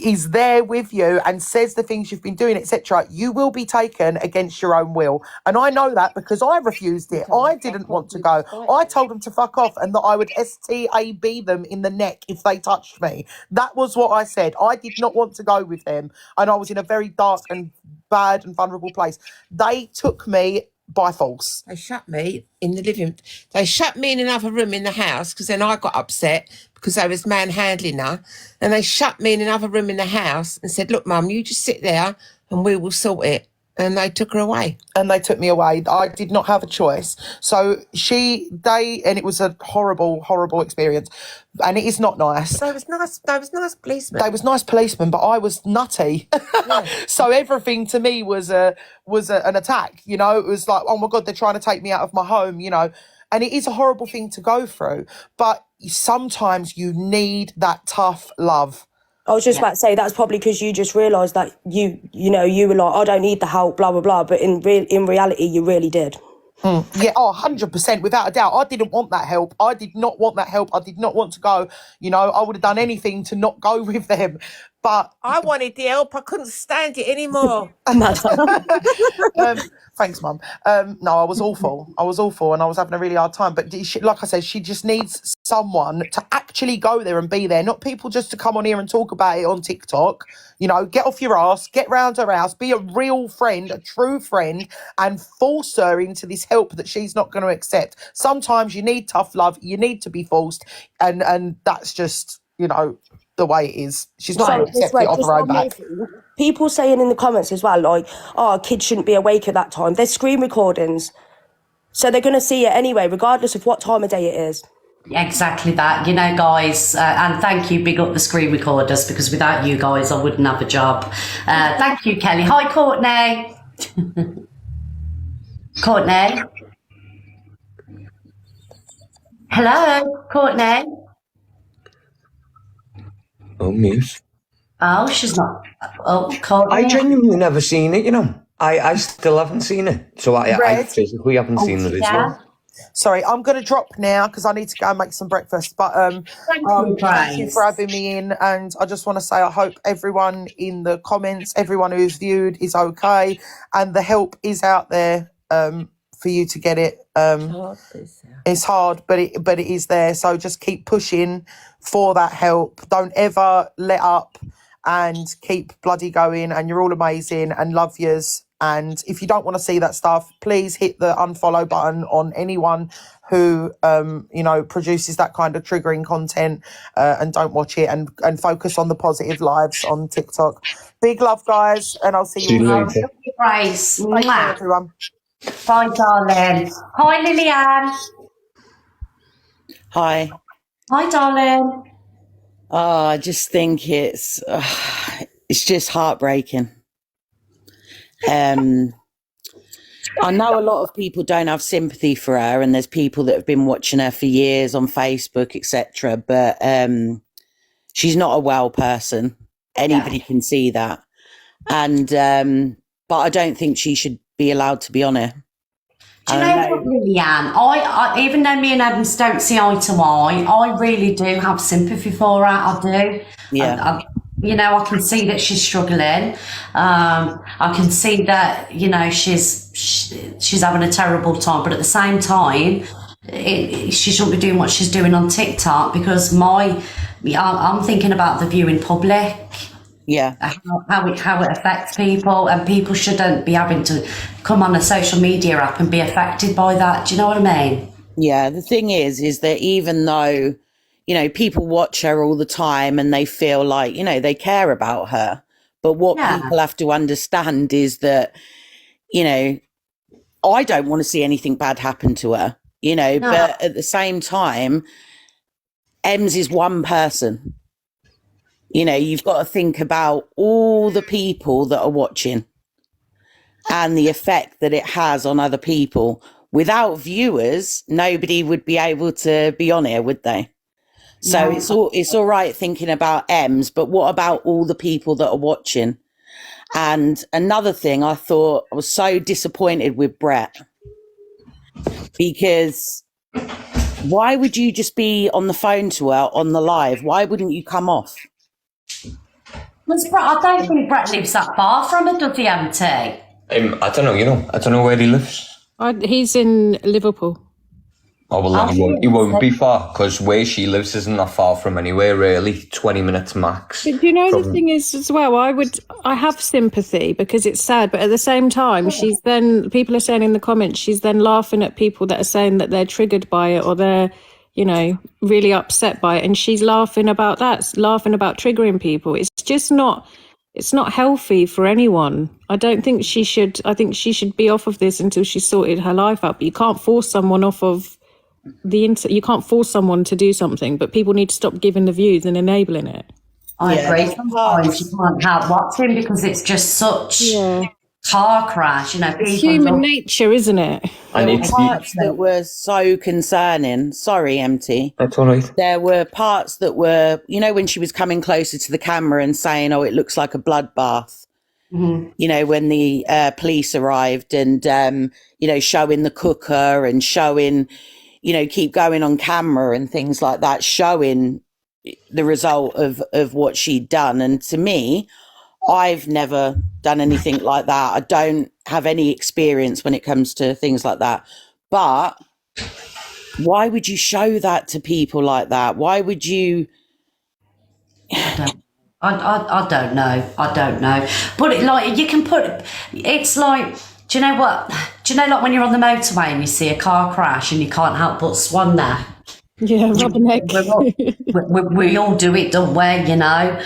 is there with you and says the things you've been doing, etc., you will be taken against your own will. And I know that because I refused it. I didn't want to go. I told them to fuck off and that I would STAB them in the neck if they touched me. That was what I said. I did not want to go with them. And I was in a very dark and bad and vulnerable place. They took me by force. They shut me in the living room. They shut me in another room in the house because then I got upset because I was manhandling her. And they shut me in another room in the house and said, look, Mum, you just sit there and we will sort it. And they took her away. And they took me away. I did not have a choice. So and it was a horrible, horrible experience. And it is not nice. They was nice policemen. They was nice policemen, but I was nutty. Yeah. So everything to me was an attack. You know, it was like, oh my God, they're trying to take me out of my home, you know. And it is a horrible thing to go through. But sometimes you need that tough love. I was just about to say that's probably because you just realised that you were like, I don't need the help, blah, blah, blah. But in reality, you really did. Yeah, 100%, without a doubt. I didn't want that help. I did not want that help. I did not want to go. You know, I would have done anything to not go with them. But I wanted the help. I couldn't stand it anymore. Thanks, Mum. No, I was awful. And I was having a really hard time. But like I said, she just needs someone to actually go there and be there, not people just to come on here and talk about it on TikTok. You know, get off your ass, get round her house, be a real friend, a true friend, and force her into this help that she's not going to accept. Sometimes you need tough love, you need to be forced, and that's just, you know, the way it is. She's not going to accept it off her own back. People saying in the comments as well, like, oh, kids shouldn't be awake at that time. There's screen recordings. So they're going to see it anyway, regardless of what time of day it is. Exactly that. You know, guys, and thank you, big up the screen recorders, because without you guys, I wouldn't have a job. Thank you, Kelly. Hi, Courtney. Courtney. Hello, Courtney. Oh, mute. Oh, she's not. Oh, Courtney. I genuinely never seen it, you know. I still haven't seen it. So I Red. physically haven't seen the video. Sorry, I'm going to drop now because I need to go and make some breakfast. But thank you for having me in. And I just want to say I hope everyone in the comments, everyone who's viewed is okay. And the help is out there for you to get it. It's hard, but it is there. So just keep pushing for that help. Don't ever let up and keep bloody going. And you're all amazing and love yous. And if you don't want to see that stuff, please hit the unfollow button on anyone who, you know, produces that kind of triggering content and don't watch it and focus on the positive lives on TikTok. Big love, guys, and I'll see you later. Grace. Take care, everyone. Bye, darling. Hi, Lillian. Hi. Hi, darling. Oh, I just think it's just heartbreaking. I know a lot of people don't have sympathy for her, and there's people that have been watching her for years on Facebook, etc. But she's not a well person. Anybody can see that, and but I don't think she should be allowed to be on it. Do you know what, Lillian? I even though me and Adams don't see eye to eye, I really do have sympathy for her. I do. Yeah. You know, I can see that she's struggling. I can see that, you know, she's having a terrible time. But at the same time, she shouldn't be doing what she's doing on TikTok because I'm thinking about the viewing public. Yeah. How it affects people, and people shouldn't be having to come on a social media app and be affected by that. Do you know what I mean? Yeah. The thing is that even though, you know, people watch her all the time and they feel like, you know, they care about her. But what people have to understand is that, you know, I don't want to see anything bad happen to her, you know, but at the same time, Ems is one person. You know, you've got to think about all the people that are watching and the effect that it has on other people. Without viewers, nobody would be able to be on here, would they? So it's all right thinking about Ems, but what about all the people that are watching? And another thing, I thought I was so disappointed with Brett, because why would you just be on the phone to her on the live? Why wouldn't you come off? I don't think Brett lives that far from her, does he, MT? I don't know, you know. I don't know where he lives. He's in Liverpool. Oh, well, then he won't be far, because where she lives isn't that far from anywhere, really. 20 minutes max. But do you know the thing is as well, I have sympathy because it's sad, but at the same time, people are saying in the comments, she's then laughing at people that are saying that they're triggered by it or they're, you know, really upset by it. And she's laughing about that, laughing about triggering people. It's just not, it's not healthy for anyone. I think she should be off of this until she's sorted her life out. But you can't force someone off of you can't force someone to do something, but people need to stop giving the views and enabling it. I agree. Sometimes you can't help watching because it's just such car crash, you know. It's human nature, isn't it? There were parts that were so concerning. Sorry, MT. That's all right. There were parts that were, you know, when she was coming closer to the camera and saying, oh, it looks like a bloodbath. Mm-hmm. You know, when the police arrived and, you know, showing the cooker and showing, you know, keep going on camera and things like that, showing the result of what she'd done. And to me, I've never done anything like that. I don't have any experience when it comes to things like that. But why would you show that to people like that? Why would you? I don't know. I don't know. But you can put. It's like. Do you know what? Do you know like when you're on the motorway and you see a car crash and you can't help but swan there? Yeah, rub a neck. We all do it, don't we? You know,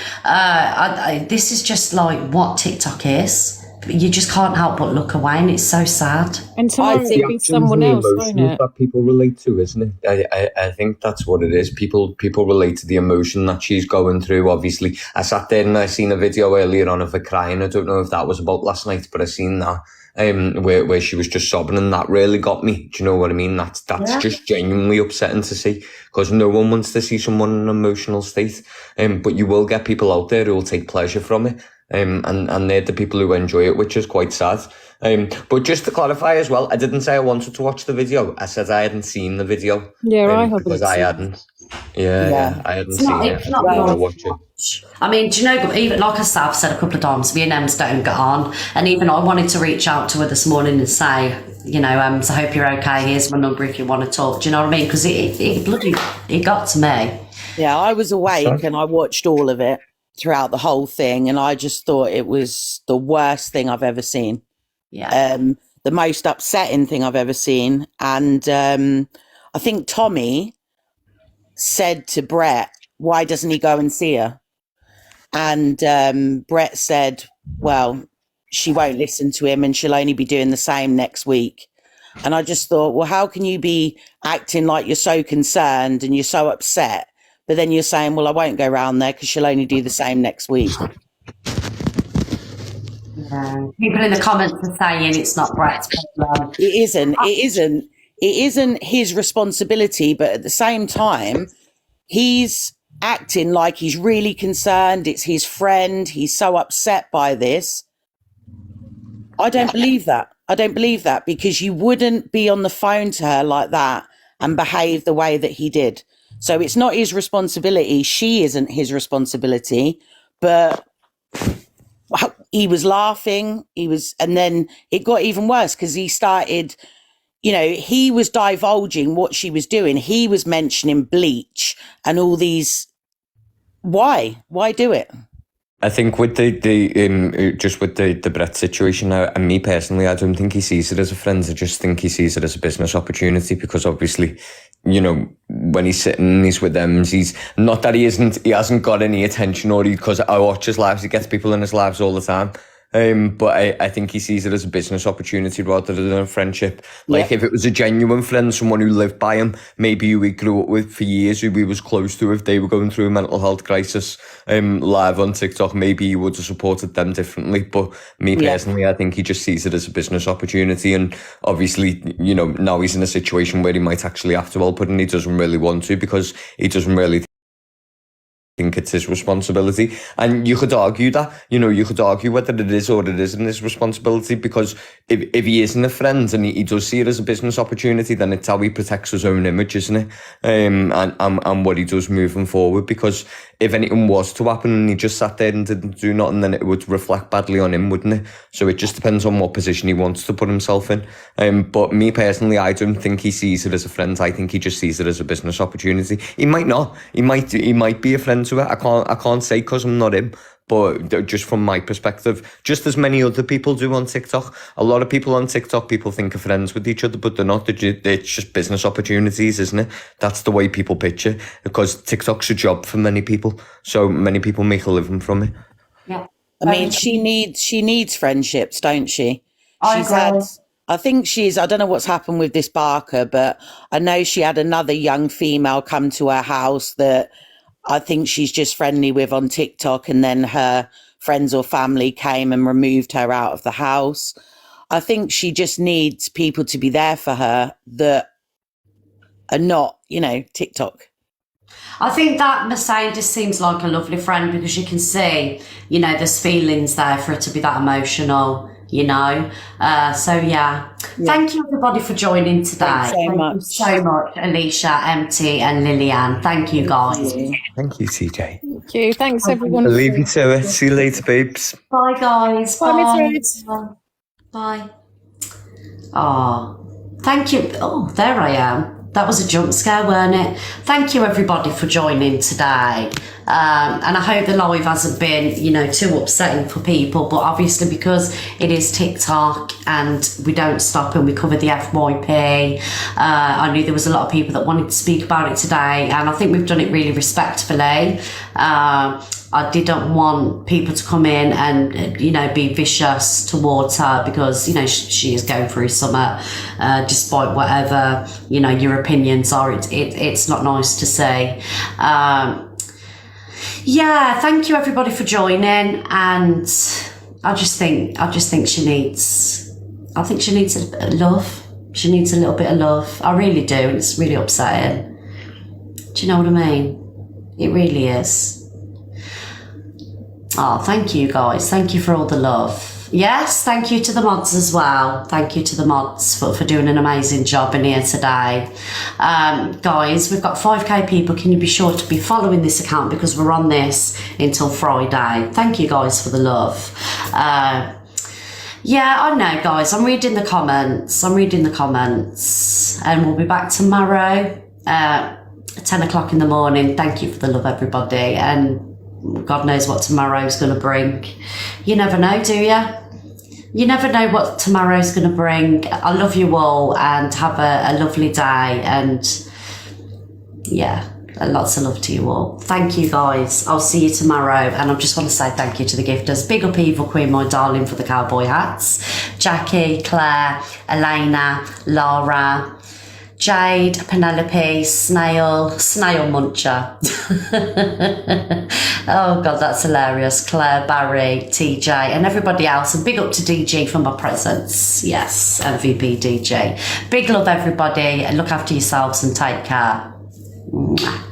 this is just like what TikTok is. You just can't help but look away, and it's so sad. And tomorrow it'll be someone else, won't it? That people relate to, isn't it? I think that's what it is. People relate to the emotion that she's going through. Obviously, I sat there and I seen a video earlier on of her crying. I don't know if that was about last night, but I seen that. Where she was just sobbing, and that really got me. Do you know what I mean? That's just genuinely upsetting to see, because no one wants to see someone in an emotional state. But you will get people out there who will take pleasure from it. And they're the people who enjoy it, which is quite sad. But just to clarify as well, I didn't say I wanted to watch the video. I said I hadn't seen the video. Yeah, I haven't. Because I hadn't. Yeah, I hadn't seen it. It's not I want to watch it. I mean, do you know, even like I've said a couple of times, me and Ems don't get on. And even I wanted to reach out to her this morning and say, you know, Ems, I hope you're okay. Here's my number if you want to talk. Do you know what I mean? Because it got to me. Yeah, I was awake and I watched all of it throughout the whole thing, and I just thought it was the worst thing I've ever seen. Yeah. The most upsetting thing I've ever seen. And I think Tommy said to Brett, why doesn't he go and see her? And Brett said, well, she won't listen to him and she'll only be doing the same next week. And I just thought, well, how can you be acting like you're so concerned and you're so upset, but then you're saying, well, I won't go round there because she'll only do the same next week. People in the comments are saying it's not Brett's problem. It isn't his responsibility, but at the same time, he's acting like he's really concerned. It's his friend. He's so upset by this. I don't believe that. I don't believe that, because you wouldn't be on the phone to her like that and behave the way that he did. So it's not his responsibility. She isn't his responsibility, but he was laughing. And then it got even worse because he started, you know, he was divulging what she was doing. He was mentioning bleach and all these. Why do it? I think with the Brett situation, and me personally, I don't think he sees it as a friend. I just think he sees it as a business opportunity, because obviously, you know, when he's sitting and he's with them, he's not that he hasn't got any attention, or because I watch his lives, he gets people in his lives all the time. But I think he sees it as a business opportunity rather than a friendship. Like, if it was a genuine friend, someone who lived by him, maybe who he grew up with for years, who he was close to, if they were going through a mental health crisis, live on TikTok, maybe he would have supported them differently. But me personally, I think he just sees it as a business opportunity. And obviously, you know, now he's in a situation where he might actually have to help it, and he doesn't really want to, because he doesn't really think it's his responsibility. And you could argue that, you know, you could argue whether it is or it isn't his responsibility, because if he isn't a friend and he does see it as a business opportunity, then it's how he protects his own image, isn't it? And what he does moving forward, because if anything was to happen and he just sat there and didn't do nothing, then it would reflect badly on him, wouldn't it? So it just depends on what position he wants to put himself in. But me personally, I don't think he sees it as a friend. I think he just sees it as a business opportunity. He might not. He might be a friend to it. I can't say, because I'm not him. But just from my perspective, just as many other people do on TikTok, a lot of people on TikTok, people think are friends with each other, but they're not. It's just business opportunities, isn't it? That's the way people picture, because TikTok's a job for many people. So many people make a living from it. Yeah. I mean, she needs friendships, don't she? I don't know what's happened with this Barker, but I know she had another young female come to her house that I think she's just friendly with on TikTok, and then her friends or family came and removed her out of the house. I think she just needs people to be there for her that are not, you know, TikTok. I think that Mercedes seems like a lovely friend, because you can see, you know, there's feelings there for her to be that emotional. you know. Thank you everybody for joining today. Thanks so much. You so much, Alicia, MT, and Lillian. Thank you guys. Thank you, TJ. Thank you. Thanks, everyone. I'll leave you to it. See you later, babes. Bye, guys. Bye, Bye. Bye. Oh, thank you. Oh, there I am. That was a jump scare, weren't it? Thank you, everybody, for joining today. And I hope the live hasn't been, you know, too upsetting for people. But obviously, because it is TikTok and we don't stop and we cover the FYP, I knew there was a lot of people that wanted to speak about it today. And I think we've done it really respectfully. I didn't want people to come in and, you know, be vicious towards her because, you know, she is going through something, despite whatever, you know, your opinions are. It's not nice to say. Yeah, thank you everybody for joining, and I just think she needs a bit of love. She needs a little bit of love. I really do, and it's really upsetting. Do you know what I mean? It really is. Oh, thank you guys. Thank you for all the love. Yes, thank you to the mods as well. Thank you to the mods for doing an amazing job in here today. Guys, we've got 5k people. Can you be sure to be following this account because we're on this until Friday. Thank you guys for the love. Yeah, I know, guys. I'm reading the comments. And we'll be back tomorrow at 10 o'clock in the morning. Thank you for the love, everybody. And God knows what tomorrow's going to bring. You never know, do you? You never know what tomorrow's going to bring. I love you all and have a lovely day. And yeah, lots of love to you all. Thank you, guys. I'll see you tomorrow. And I just want to say thank you to the gifters. Big up Evil Queen, my darling, for the cowboy hats. Jackie, Claire, Elena, Laura, Jade, Penelope, Snail Muncher. Oh God, that's hilarious. Claire, Barry, TJ, and everybody else. And big up to DG for my presence. Yes, MVP DG. Big love, everybody. Look after yourselves and take care. Mwah.